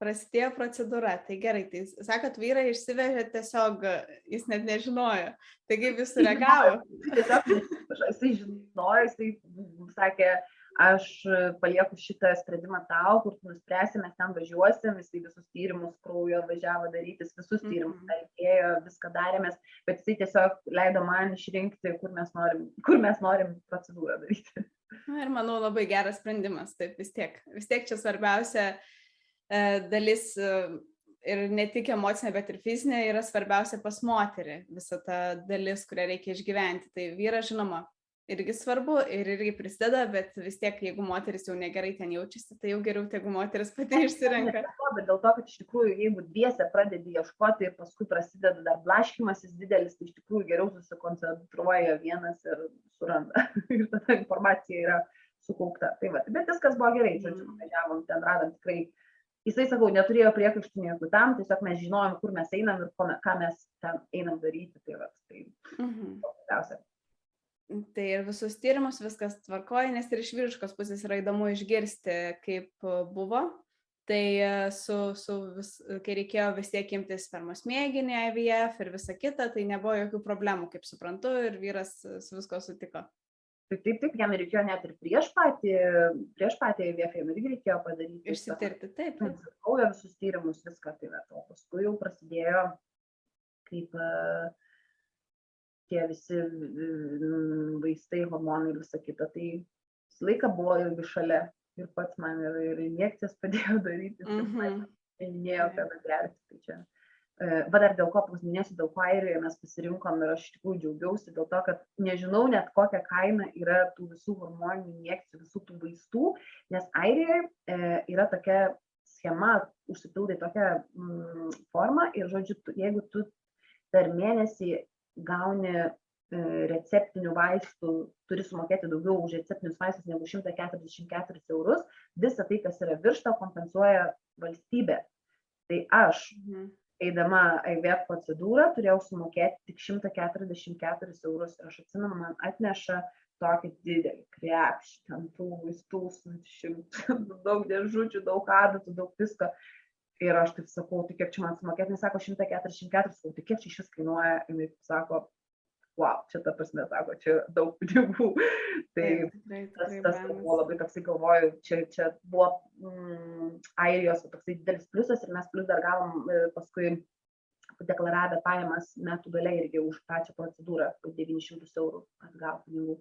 prasidėjo procedūra, tai gerai, tai sakot, vyrai išsivežė tiesiog, jis net nežinojo, tai kaip jis reagavo? Tiesiog jisai žinojo, jisai sakė, aš palieku šitą sprendimą tau, kur tu nuspręsi, mes ten važiuosim, jisai visus tyrimus kraujo važiavo darytis, visus tyrimus reikėjo, viską darėmės, bet jisai tiesiog leido man išrinkti, kur mes norim procedūrą daryti. Na ir manau labai geras sprendimas, taip vis tiek čia svarbiausia dalis ir ne tik emocinė, bet ir fizinė yra svarbiausia pas moterį, visa ta dalis, kurią reikia išgyventi. Tai vyras, žinoma, irgi svarbu ir irgi prisideda, bet vis tiek, jeigu moteris jau negerai ten jaučiasi, tai jau geriau, jeigu moteris pati išsirenka. Bet dėl to, kad iš tikrųjų, jeigu dviese pradedi ieškoti ir paskui prasideda dar blaškymasis didelis, tai iš tikrųjų geriau susikoncentruoja vienas ir suranda. Ir tada informacija yra sukaupta. Tai va, bet viskas buvo gerai, žodžiu, važiavom ten, radom tikrai. Jisai, sakau, neturėjo priekaištų nieko tam, tiesiog mes žinojom, kur mes einam ir ką mes ten einam daryti. Tai va, tai svarbiausia. Tai ir visus tyrimus viskas tvarkoja, nes ir iš vyriškos pusės yra įdomu išgirsti, kaip buvo. Tai kai reikėjo vis tiek imtis spermos mėginį, IVF ir visa kita, tai nebuvo jokių problemų, kaip suprantu, ir vyras su visko sutiko. Taip, jam reikėjo net ir prieš patį IVF, jam irgi reikėjo padaryti. Išsitirti, taip. Kraujo visus tyrimus, viską, tai va, o paskui jau prasidėjo kaip tie visi vaistai, hormonai ir visa kita, tai visą laiką buvo irgi šalia ir pats man ir injekcijas padėjo daryti, minėjo, kad gerti, tai čia. Va dar dėl ko paminėsiu, dėl ko Airijoje mes pasirinkom ir aš iš tikrųjų džiaugiausi dėl to, kad nežinau net kokią kainą yra tų visų hormoninių injekcijų, visų tų vaistų, nes Airijoje yra tokia schema, užsipildai tokią formą ir, žodžiu, jeigu tu per mėnesį gauni receptinių vaistų, turi sumokėti daugiau už receptinius vaistus negu 144 eurus, visą tai, kas yra viršta, kompensuoja valstybė. Tai aš, eidama IVF procedūrą, turėjau sumokėti tik 144 eurus ir aš atsimenu, man atneša tokį didelį krepšį, ten tų vaistų, daug dėžučių, daug adatų, daug visko. Ir aš taip sakau, tai kiek čia man sumokėti, jis sako 144, sakau, tai kiek čia iš vis kainuoja, ir jis sako, wow, čia ta prasme, sako, čia daug pinigų. Tai tas buvo labai toksai, galvoju, čia buvo Airijos toksai didelis pliusas ir mes plius dar gavom paskui deklaravę pajamas metų gale irgi už pačią procedūrą, 900 eurų atgal pinigų.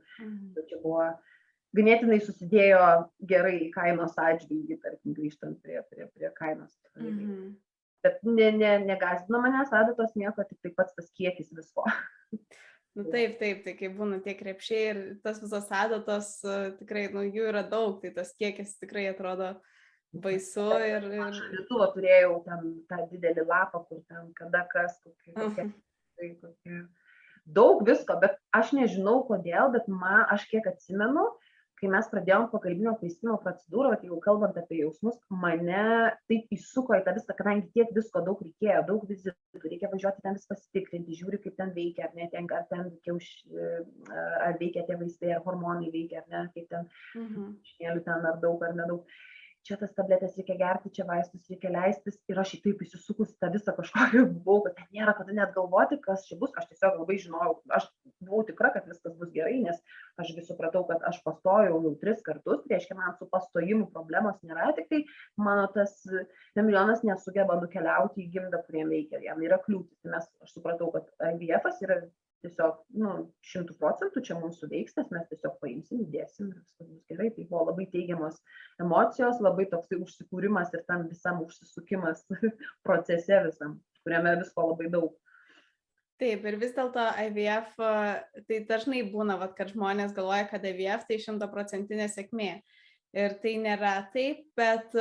Tai čia buvo ganėtinai susidėjo gerai į kainos atžvilgį, tarkim, grįžtant prie kainos. Bet negąsdino manęs adatos nieko, tik tai pats tas kiekis visko. Nu taip, tai kai būna tie krepšiai ir tas visos adatos, tikrai, jų yra daug, tai tas kiekis tikrai atrodo baisu. Aš šaldytuvą turėjau ten tą didelį lapą, kur ten kada kas, kokie daug visko, bet aš nežinau kodėl, bet aš kiek atsimenu, kai mes pradėjom pagalbinio apvaisinimo procedūrą, tai jau kalbant apie jausmus, mane taip įsuko į tą viską, kadangi tiek visko daug reikėjo, daug vizitų, reikia važiuoti ten vis pasitikrinti, žiūri, kaip ten veikia, ar ne, ar ten ar veikia tie vaistai, ar hormonai veikia, ar ne, kaip ten šnielių ten ar daug, ar nedaug. Čia tas tabletės reikia gerti, čia vaistus reikia leistis ir aš į taip įsisukus tą visą kažkokį buvau, kad ten nėra kada net galvoti, kas čia bus, aš tiesiog labai žinojau, aš buvau tikra, kad viskas bus gerai, nes aš vis supratau, kad aš pastojau jau 3 kartus, tai reiškia, man su pastojimu problemos nėra, tik tai mano tas embrionas nesugeba nukeliauti į gimdą, kuriem veikia, jam yra kliūtis, tai aš supratau, kad IVF-as yra tiesiog 100% čia mūsų veiks, nes mes tiesiog paimsim, įdėsim ir viskas bus gerai. Tai buvo labai teigiamos emocijos, labai toksai užsikūrimas ir tam visam užsisukimas procese visam, kuriame visko labai daug. Taip, ir vis dėlto IVF, tai dažnai būna, kad žmonės galvoja, kad IVF tai 100% sėkmė. Ir tai nėra taip, bet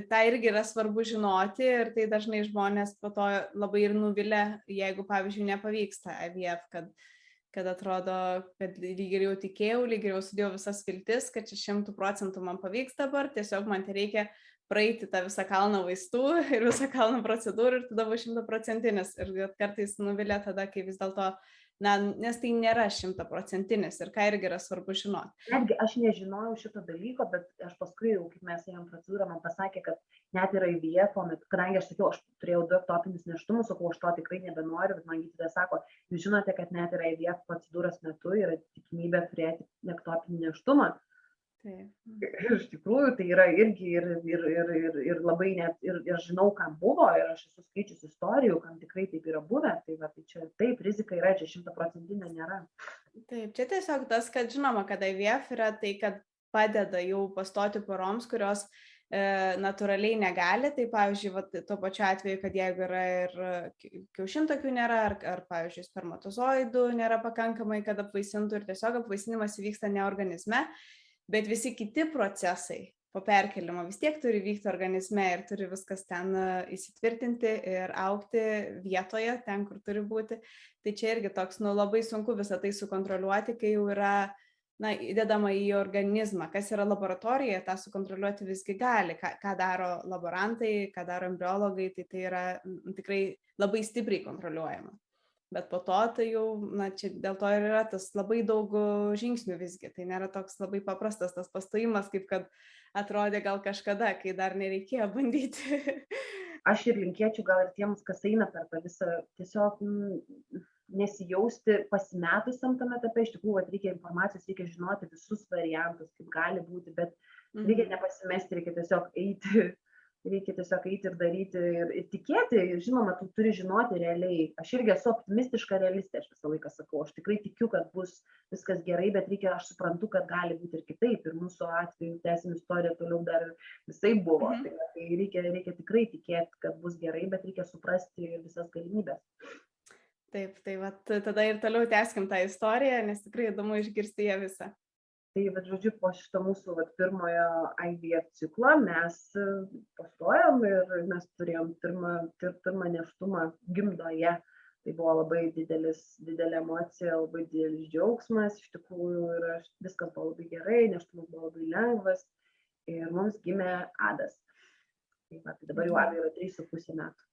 tai irgi yra svarbu žinoti ir tai dažnai žmonės po to labai ir nuvilia, jeigu, pavyzdžiui, nepavyksta IVF, kad atrodo, kad lyg ir jau tikėjau, lyg ir jau sudėjau visas viltis, kad čia 100% man pavyks dabar, tiesiog man tai reikia praeiti tą visą kalną vaistų ir visą kalną procedūrų ir tada bus 100%. Ir kartais nuvilia tada, kai vis dėlto, nes tai nėra 100% ir ką irgi yra svarbu žinoti. Netgi aš nežinojau šito dalyko, bet aš paskui, jau kaip mes ėjom procedūrą, man pasakė, kad net yra IVF, kadangi aš sakiau, aš turėjau 2 ektopinius nėštumus, sakau, aš to tikrai nebenoriu, bet man gydytojas sako, jūs žinote, kad net yra IVF procedūros metu yra tikimybė turėti ektopinį nėštumą. Taip. Ir iš tikrųjų tai yra irgi ir labai net, ir aš žinau, kam buvo, ir aš esu skaičius istorijų, kam tikrai taip yra buvę, tai čia taip, rizika yra, čia 100% nėra. Taip, čia tiesiog tas, kad žinoma, kad IVF yra tai, kad padeda jau pastoti poroms, kurios natūraliai negali, tai pavyzdžiui, tuo pačiu atveju, kad jeigu yra ir kiaušintakių nėra, ar pavyzdžiui, spermatozoidų nėra pakankamai, kad apvaisintų ir tiesiog apvaisinimas įvyksta ne organizme, bet visi kiti procesai po perkelimo vis tiek turi vykti organizme ir turi viskas ten įsitvirtinti ir augti vietoje, ten, kur turi būti. Tai čia irgi toks, labai sunku visą tai sukontroliuoti, kai jau yra, įdedama į organizmą. Kas yra laboratorijoje, tą sukontroliuoti visgi gali. Ką daro laborantai, ką daro embriologai, tai yra tikrai labai stipriai kontroliuojama. Bet po to tai jau, čia dėl to ir yra tas labai daug žingsnių visgi. Tai nėra toks labai paprastas tas pastojimas, kaip kad atrodė gal kažkada, kai dar nereikėjo bandyti. Aš ir linkėčiau gal ir tiems, kas eina per tą visą, tiesiog nesijausti pasimetusiam tame etape. Iš tikrųjų, reikia informacijos, reikia žinoti visus variantus, kaip gali būti, bet reikia nepasimesti, reikia tiesiog eiti. Reikia tiesiog eiti ir daryti ir tikėti, ir žinoma, tu turi žinoti realiai. Aš irgi esu optimistiška realistė, aš visą laiką sakau, aš tikrai tikiu, kad bus viskas gerai, bet aš suprantu, kad gali būti ir kitaip. Ir mūsų atveju, tęsim istoriją, toliau dar visai buvo. Tai reikia tikrai tikėti, kad bus gerai, bet reikia suprasti visas galimybės. Taip, tada ir toliau tęskim tą istoriją, nes tikrai įdomu išgirsti ją visą. Tai, žodžiu, po šito mūsų pirmojo IVF ciklo mes pastojom ir mes turėjom pirmą nėštumą gimdoje. Tai buvo labai didelė emocija, labai didelis džiaugsmas iš tikrųjų ir viskas buvo labai gerai, nėštumas buvo labai lengvas ir mums gimė Adas. Tai dabar jau Adai yra 3,5 metų.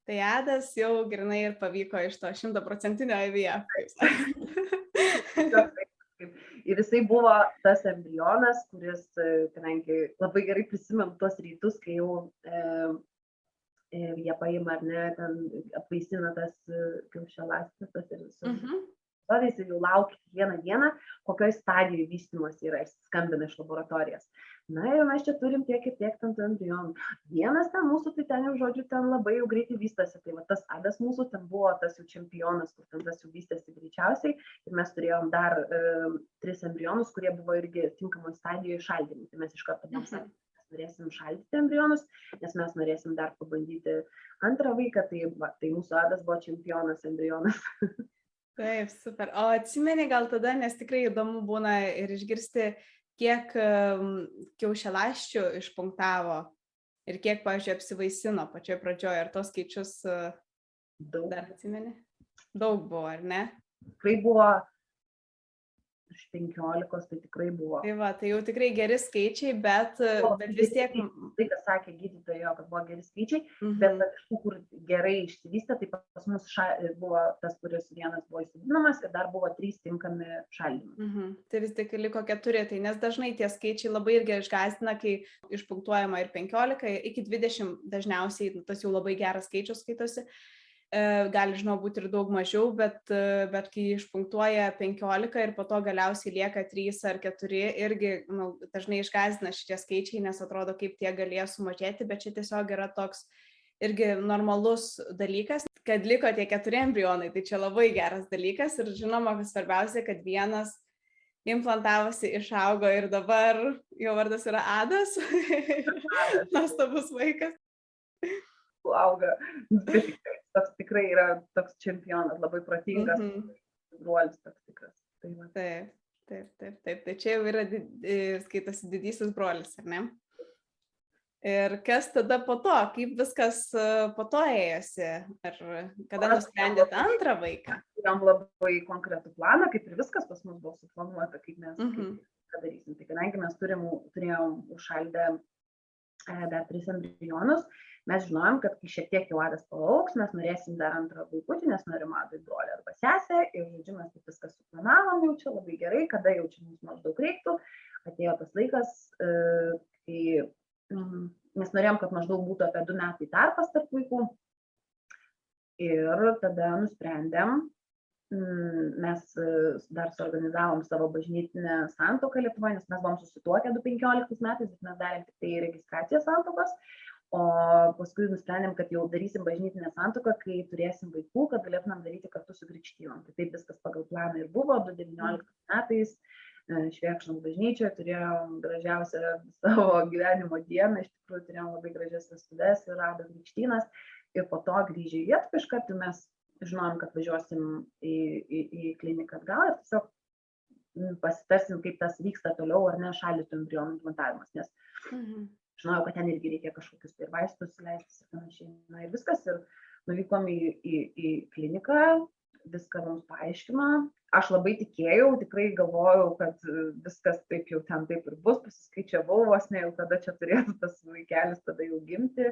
Tai Adas jau grinai ir pavyko iš to 100% IVF. Ir jisai buvo tas embrionas, kuris, kadangi labai gerai prisimenu tuos rytus, kai jau jie paima ar ne, ten apvaisina tas kiaušialąstes ir ir jau laukia kiekvieną dieną, kokioj stadijoje vystymas yra, skambina iš laboratorijos. Ir mes čia turim tiek ir tiek ten embrionų. Vienas ten mūsų, tai ten jau, žodžiu, ten labai jau greitai vystosi. Tai tas Adas mūsų ten buvo tas jau čempionas, kur ten tas jau vystėsi greičiausiai. Ir mes turėjom dar 3 embrionus, kurie buvo irgi tinkamoje stadijoje šaldymui. Tai mes iš karto sakėm, mes norėsim šaldyti embrionus, nes mes norėsim dar pabandyti antrą vaiką. Tai mūsų Adas buvo čempionas embrionas. Taip, super. O atsimeni gal tada, nes tikrai įdomu būna ir išgirsti, kiek kiaušialąsčių išpunktavo ir kiek, pavyzdžiui, apsivaisino pačioje pradžioje. Ar tos skaičius dar atsimeni? Daug buvo, ar ne? Tikrai buvo iš 15, tai tikrai buvo. Tai jau tikrai geri skaičiai, bet vis tiek... Tai, kas sakė gydytojo, kad buvo geri skaičiai, bet iš tų, kur gerai išsivystė, tai pas mus buvo tas, kuris vienas buvo įsidinamas ir dar buvo 3 tinkami šaldymai. Tai vis tik liko 4, tai nes dažnai tie skaičiai labai irgi išgąsdina, kai išpunktuojama ir 15, iki 20 dažniausiai tas jau labai geras skaičius skaitosi. Gali, žinau, būti ir daug mažiau, bet kai išpunktuoja 15 ir po to galiausiai lieka 3 ar 4, irgi dažnai išgąsdina šitie skaičiai, nes atrodo, kaip tie galėjo sumažėti, bet čia tiesiog yra toks irgi normalus dalykas, kad liko tie 4 embrionai, tai čia labai geras dalykas ir žinoma, svarbiausia, kad vienas implantavosi, išaugo ir dabar jo vardas yra Adas, nuostabus vaikas. Auga. toks tikrai yra toks čempionas, labai protingas, brolis toks tikras. Taip. Tai čia jau yra, skaitosi didysis brolis, ar ne? Ir kas tada po to, kaip viskas po to ėjosi, ar kada nusprendėte antrą vaiką? Turėjom labai konkretų planą, kaip ir viskas pas mus buvo suplanuota, kaip mes ką darysim. Tai kadangi mes turėjom užšaldę dar 3 embrionus, mes žinojom, kad kai šiek tiek jau Adas palauks, mes norėsim dar antrą vaikutį, nes norim Adui brolį arba sesę, ir žodžiu, mes taip viskas suplanavom jau čia labai gerai, kada jau čia mums maždaug reiktų. Atėjo tas laikas, kai mes norėjom, kad maždaug būtų apie 2 metai tarpas tarp vaikų. Ir tada nusprendėm, mes dar suorganizavom savo bažnytinę santuoką Lietuvoje, nes mes buvom susituokę 2015 metais, bet mes darėm tik tai registraciją santuokos. O paskui nusprendėm, kad jau darysim bažnytinę santuoką, kai turėsim vaikų, kad galėtumėm daryti kartu su krikštynom. Tai taip viskas pagal planą ir buvo. 2019 metais Švėkšnos bažnyčioje turėjom gražiausią savo gyvenimo dieną, iš tikrųjų turėjom labai gražias vestuves ir Adas krikštynas. Ir po to grįžę į Lietuvą iš karto mes žinojom, kad važiuosim į kliniką atgal ir tiesiog pasitarsim, kaip tas vyksta toliau, ar ne, šaldytų embrionų implantavimas, nes žinojau, kad ten irgi reikia kažkokius tai vaistus leistis ir panašiai. Na ir viskas, ir nuvykom į kliniką, viską mums paaiškino. Aš labai tikėjau, tikrai galvojau, kad viskas taip jau ten taip ir bus, pasiskaičiavau vos ne jau, kada čia turėtų tas vaikelis tada jau gimti.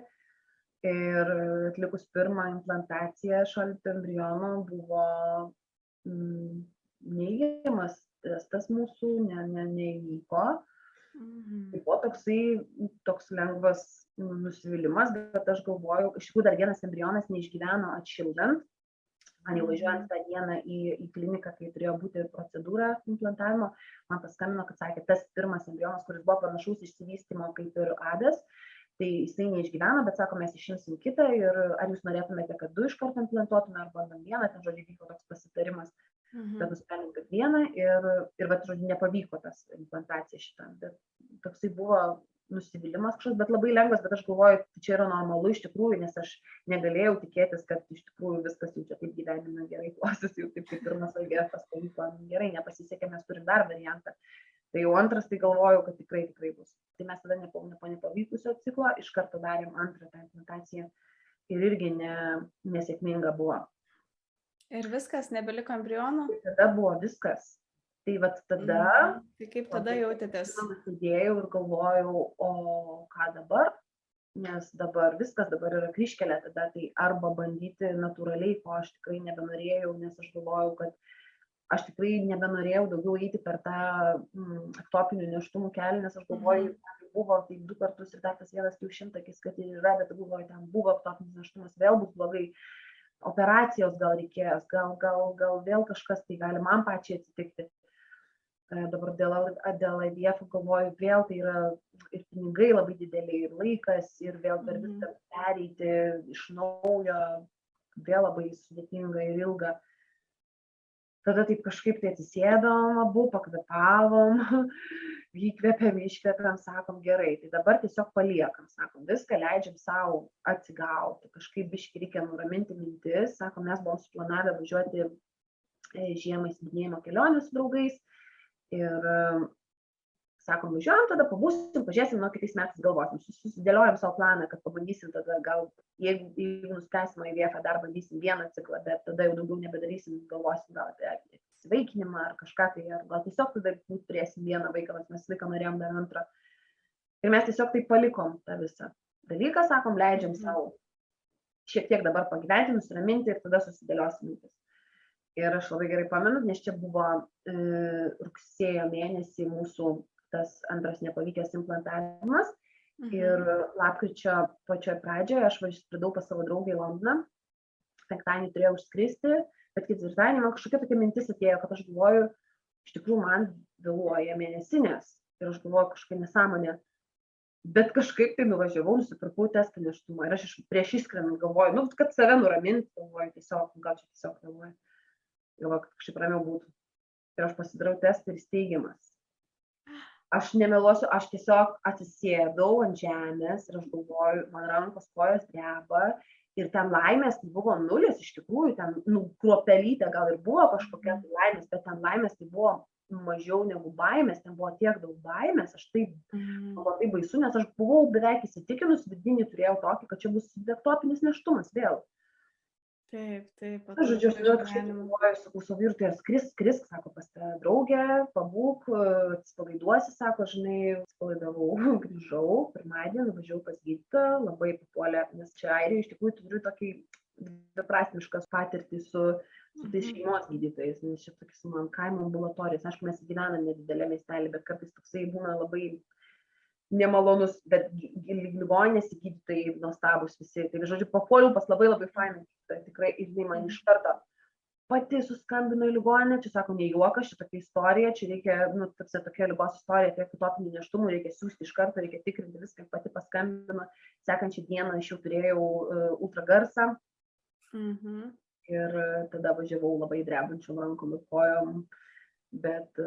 Ir atlikus pirmą implantaciją šaldytų embrionų buvo neigiamas testas mūsų, neįvyko. Tai buvo toks lengvas nusivylimas, bet aš galvojau, iš tikrųjų dar vienas embrionas neišgyveno atšildant. Man jau važiuojant tą dieną į kliniką, kai turėjo būti procedūra implantavimo, man paskambino, kad sakė, tas pirmas embrionas, kuris buvo panašaus išsivystymo kaip ir Adas, tai jisai neišgyveno, bet sako, mes išimsim kitą ir ar jūs norėtumėte, kad 2 iš karto implantuotume, ar bandom vieną, ten žodžiu vyko toks pasitarimas, bet nusprendėm, kad vieną ir vat, žodžiu, nepavyko tas implantacija šitą. Bet toksai buvo nusivylimas kažkoks, bet labai lengvas, bet aš galvoju, tai čia yra normalu iš tikrųjų, nes aš negalėjau tikėtis, kad iš tikrųjų viskas jau čia taip gyvenime gerai klosis, jau taip kaip pirmas IVF pavyko gerai, nepasisekė, mes turim dar variantą. Tai jau antras, tai galvojau, kad tikrai bus. Tai mes tada nepavykusio ciklo, iš karto darėm antrą tą implantaciją ir irgi nesėkminga buvo. Ir viskas, nebeliko embrionų? Tada buvo viskas. Tai vat tada... Tai kaip tada jautėtės? Sėdėjau ir galvojau, o ką dabar? Nes dabar viskas, dabar yra kryžkelė, tada tai arba bandyti natūraliai, ko aš tikrai nebenorėjau, nes aš galvojau, kad aš tikrai nebenorėjau daugiau eiti per tą ektopinių nėštumų kelią, nes aš galvoju, buvo tai 2 kartus ir dar tas vienas kiaušintakis, kad ir yra, bet galvoju, ten buvo ektopinis nėštumas, vėl bus blogai, operacijos gal reikės, gal vėl kažkas tai gali man pačiai atsitikti. Dabar dėl IVF galvoju, vėl tai yra ir pinigai labai dideliai, ir laikas, ir vėl per viską pereiti iš naujo, vėl labai sudėtinga ir ilga. Tada taip kažkaip tai atsisėdom, abu pakvepavom, įkvėpėm, iškvėpėm, sakom gerai, tai dabar tiesiog paliekam, sakom, viską leidžiam savo atsigauti, kažkaip biškį reikia nuraminti mintis, sakom, mes buvom suplanavę važiuoti žiemą į slidinėjimo kelionę su draugais ir sakom, važiuojam, tada pabūsim, pažiūrėsim, kitais metais galvosim, susidėliojam savo planą, kad pabandysim tada gal, jeigu nuspręsim IVF, dar bandysim vieną ciklą, bet tada jau daugiau nebedarysim, galvosim gal apie sveikinimą ar kažką tai, ar gal tiesiog tada turėsim vieną vaiką, nes mes vaiką norėjom dar antrą. Ir mes tiesiog taip palikom tą visą dalyką, sakom, leidžiam savo šiek tiek dabar pagyventi, nusiraminti ir tada susidėliosim mintis. Ir aš labai gerai pamenu, nes čia buvo rugsėjo mėnesį mūsų tas antras nepavykęs implantavimas ir lapkričio pačioje pradžioje aš skridau pas savo draugę į Londoną, penktadienį turėjau išskristi, bet ketvirtadienį man kažkokia tokia mintis atėjo, kad aš galvoju, iš tikrųjų man vėluoja mėnesinės ir aš galvoju kažkokia nesąmonė, bet kažkaip tai nuvažiavau, nusipirkau testą nėštumą ir aš prieš išskrendant galvoju, kad save nuramint, galvoju, tiesiog, gal čia tiesiog vėluoja. Galvoju, kad kažkaip ramiau būtų. Ir aš pasidariau testą ir jis teigiamas. Aš nemeluosiu, aš tiesiog atsisėdau ant žemės ir aš galvoju, man rankos kojos dreba Ir ten laimės tai buvo nulis, iš tikrųjų, ten, kruopelytė gal ir buvo kažkokia tai laimės, bet ten laimės tai buvo mažiau negu baimės, ten buvo tiek daug baimės, aš tai labai baisu, nes aš buvau beveik įsitikinus, vidinį turėjau tokį, kad čia bus ektopinis nėštumas vėl. Taip. Aš, žodžiu, aš tada kažkaip galvoju, sakau, savo vyrui, tai skrisk, sako, pas tą draugę, pabūk, atsipalaiduosi, sako, žinai, atsipalaidavau, grįžau, pirmadienį nuvažiavau pas gydytoją, labai papuolė, nes čia Airijoje iš tikrųjų turiu tokį beprasmiškas patirtį su tais šeimos gydytojais, nes čia tokius man kaimo ambulatorijas, aišku, mes gyvename nedidelė miestelį, bet kartais toksai būna labai nemalonus, bet ligoninės gydytojai nuostabus visi. Tai, žodžiu, papuoliau pas labai fainą, tai tikrai ir jinai man iš karto pati suskambino į ligoninę, čia sako, ne juokas, čia tokia istorija, čia reikia, tokia ligos istorija, tiek utopinių nėštumų, reikia siųsti iš karto, reikia tikrinti viską, pati paskambino, sekančią dieną aš jau turėjau ultragarsą ir tada važiavau labai drebančiom rankom ir kojom, bet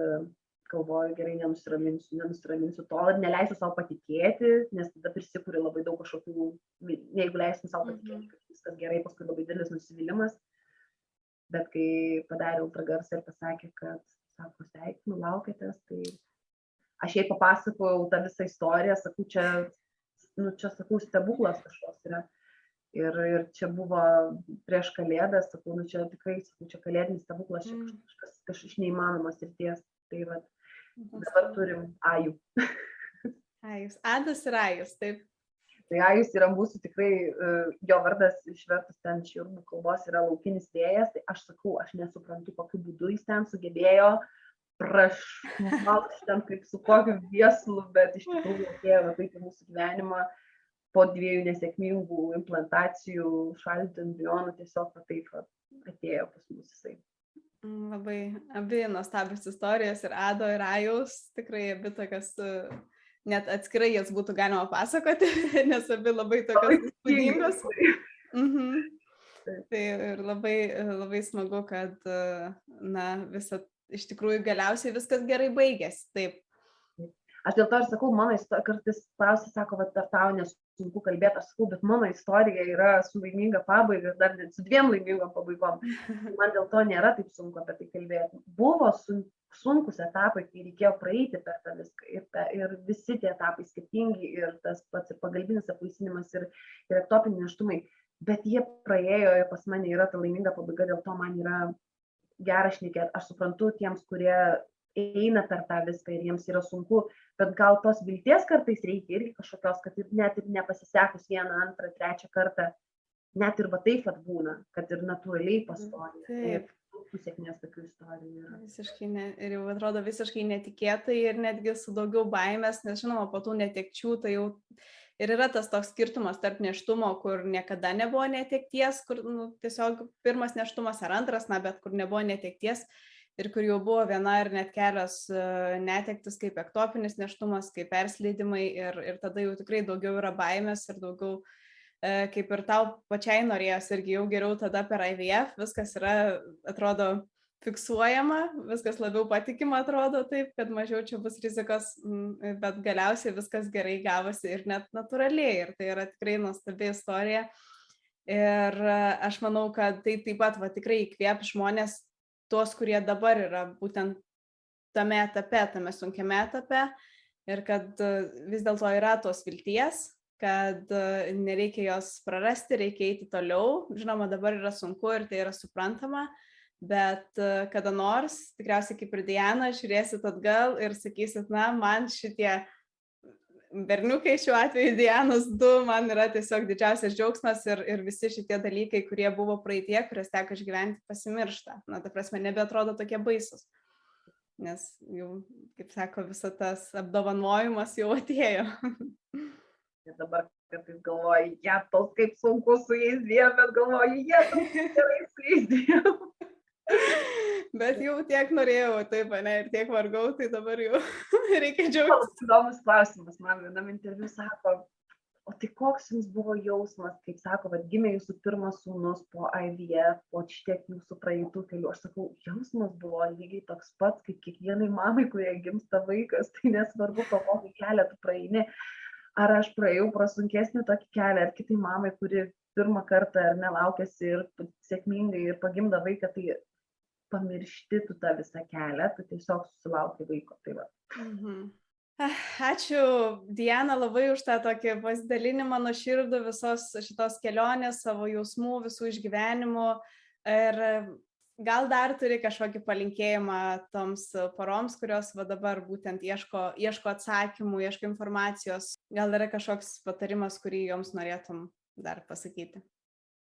galvoju, gerai, nenusiraminsiu tol ir neleisiu savo patikėti, nes tada prisikūrė labai daug kažkokių, jeigu leisiu savo patikėti, kad viskas gerai, paskui labai didelis nusivylimas. Bet kai padarė ultragarsą ir pasakė, kad, sako, sveikinu, laukėtės, tai aš jai papasakojau tą visą istoriją, sakau, čia sakau, stebuklas kažkoks yra. Ir čia buvo prieš kalėdas, sakau, čia tikrai, sakau, čia kalėdinis stebuklas, čia kažkas iš neįmanomos srities. Tai va, dabar turim Ajų. Ajus, Adas ir Ajus, taip. Tai Ajus yra mūsų tikrai, jo vardas išvertus ten iš jūrų kalbos yra laukinis vėjas, tai aš sakau, aš nesuprantu, kokiu būdu jis ten sugebėjo prašmalti ten kaip su kokiu vieslu, bet iš tikrųjų atėjo taip į mūsų gyvenimą po 2 nesėkmingų implantacijų šalintų embrionų, tiesiog taip atėjo pas mus jisai. Labai abi nuostabios istorijos ir Ado ir Ajaus, tikrai abi tokios, net atskirai jas būtų galima pasakoti, nes abi labai tokios įspūdingos. Tai ir labai smagu, kad visa, iš tikrųjų galiausiai viskas gerai baigėsi. Taip. Aš dėl to ir sakau, mano kartais klausia, sako, ar tau nesunku kalbėti, aš sakau, bet mano istorija yra su laiminga pabaiga ir dar net su 2 laimingom pabaigom. Man dėl to nėra taip sunku apie tai kalbėti. Buvo sunkus etapai, kai reikėjo praeiti per tą viską ir visi tie etapai skirtingi ir tas pats ir pagalbinis apvaisinimas ir ektopiniai nėštumai, bet jie praėjo ir pas mane yra ta laiminga pabaiga, dėl to man yra gera šnekėti. Aš suprantu tiems, kurie eina per tą viską ir jiems yra sunku, bet gal tos vilties kartais reikia irgi kažkokios, kad ir net ir nepasisekus 1, 2, 3 kartą, net ir va taip būna, kad ir natūraliai pastoja. Taip. Tų sėkmės tokių istorijų yra. Visiškai ir jau atrodo visiškai netikėtai ir netgi su daugiau baimės, nes žinoma, po tų netekčių tai jau ir yra tas toks skirtumas tarp nėštumo, kur niekada nebuvo netekties, kur tiesiog pirmas nėštumas ar antras, bet kur nebuvo netekties. Ir kur jau buvo 1 ir net kelios netektis kaip ektopinis nėštumas, kaip persleidimai ir tada jau tikrai daugiau yra baimės ir daugiau kaip ir tau pačiai norėjos irgi jau geriau tada per IVF, viskas yra, atrodo, fiksuojama, viskas labiau patikima atrodo taip, kad mažiau čia bus rizikos, bet galiausiai viskas gerai gavosi ir net natūraliai ir tai yra tikrai nuostabi istorija. Ir aš manau, kad tai taip pat tikrai įkvėp žmonės, tuos, kurie dabar yra būtent tame etape, tame sunkiame etape ir kad vis dėlto yra tos vilties, kad nereikia jos prarasti, reikia eiti toliau. Žinoma, dabar yra sunku ir tai yra suprantama, bet kada nors, tikriausiai kaip ir Diana, žiūrėsit atgal ir sakysit, man šitie berniukai, šiuo atveju Dianos 2, man yra tiesiog didžiausias džiaugsmas ir visi šitie dalykai, kurie buvo praeitie, kurias teko išgyventi, pasimiršta. Ta prasme, nebeatrodo tokie baisus. Nes jau, kaip sako, visas tas apdovanojimas jau atėjo. Ir dabar kartais galvoju, tos kaip sunku su jais 2, bet galvoju, gerai su jais 2. Bet jau tiek norėjau, taip, ir tiek vargau, tai dabar jau reikia džiaugtis. Įdomus klausimas, man vienam interviu sako, o tai koks jums buvo jausmas, kaip sako, gimė jūsų pirmas sūnus po IVF, po šitiek jūsų praeitų kelių. Aš sakau, jausmas buvo lygiai toks pats, kaip kiekvienai mamai, kurie gimsta vaikas, tai nesvarbu, po kokį kelią tu praeini. ar aš praėjau pro sunkesnį tokį kelią, ar kitai mamai, kuri pirmą kartą ar nelaukėsi ir sėkmingai ir pagimdo vaiką, tai pamiršti tu tą visą kelią, tu tiesiog susilauki vaiko. Tai va. Ačiū, Diana, labai už tą tokį pasidalinimą nuoširdų visos šitos kelionės, savo jausmų, visų išgyvenimų. Ir gal dar turi kažkokį palinkėjimą toms poroms, kurios va dabar būtent ieško atsakymų, ieško informacijos. Gal yra kažkoks patarimas, kurį joms norėtum dar pasakyti?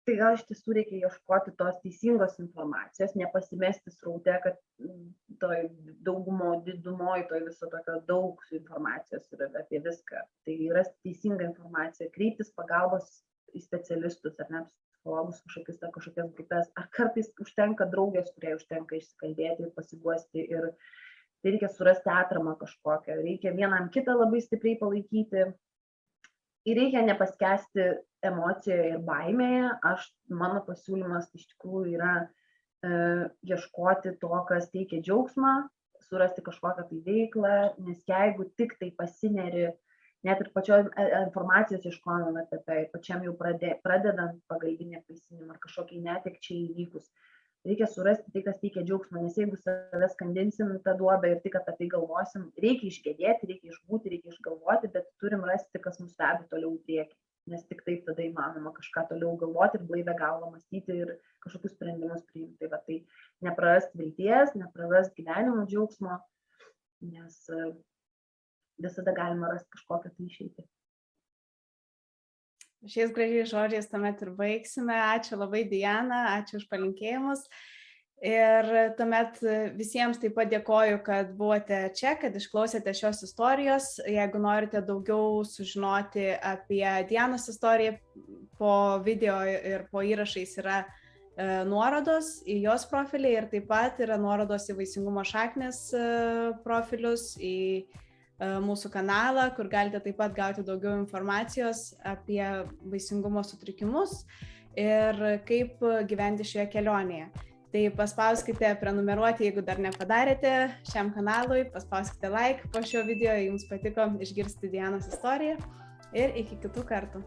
Tai gal iš tiesų reikia ieškoti tos teisingos informacijos, nepasimesti sraute, kad toj didumoje, toj viso tokio daug informacijos yra apie viską. Tai yra teisinga informacija, kreiptis pagalbos į specialistus ar ne psichologus, kažkokias grupės, ar kartais užtenka draugės, kurie užtenka išsikalbėti ir pasiguosti, ir tai reikia surasti atramą kažkokią, reikia vienam kitą labai stipriai palaikyti. Ir reikia nepaskesti emocijoje ir baimėje. Mano pasiūlymas iš tikrųjų yra ieškoti to, kas teikia džiaugsmą, surasti kažkokią tai veiklą, nes jeigu tik tai pasineri, net ir pačioj informacijos ieškojimo etape, pačiam jau pradedant pagalbinį apvaisinimą ar kažkokiai netekčiai įvykus, reikia surasti tai, kas teikia džiaugsmą, nes jeigu save skandinsim tą duobę ir tik apie tai galvosim, reikia išgedėti, reikia išbūti, reikia išgalvoti, bet turim rasti, kas mus veda toliau į priekį, nes tik taip tada įmanoma kažką toliau galvoti ir blaivę galvą mąstyti ir kažkokius sprendimus priimti. Tai va, tai neprarast vilties, neprarast gyvenimo džiaugsmo, nes visada galima rasti kažkokią tai išeitį. Šiais gražiais žodžiais tuomet ir baigsime. Ačiū labai, Diana, ačiū už palinkėjimus. Ir tuomet visiems taip pat dėkoju, kad buvote čia, kad išklausėte šios istorijos. Jeigu norite daugiau sužinoti apie Dianos istoriją, po video ir po įrašais yra nuorodos į jos profilį ir taip pat yra nuorodos į Vaisingumo šaknys profilius, į mūsų kanalą, kur galite taip pat gauti daugiau informacijos apie vaisingumo sutrikimus ir kaip gyventi šioje kelionėje. Tai paspauskite prenumeruoti, jeigu dar nepadarėte šiam kanalui, paspauskite like po šio video, jei jums patiko išgirsti Dianos istoriją ir iki kitų kartų.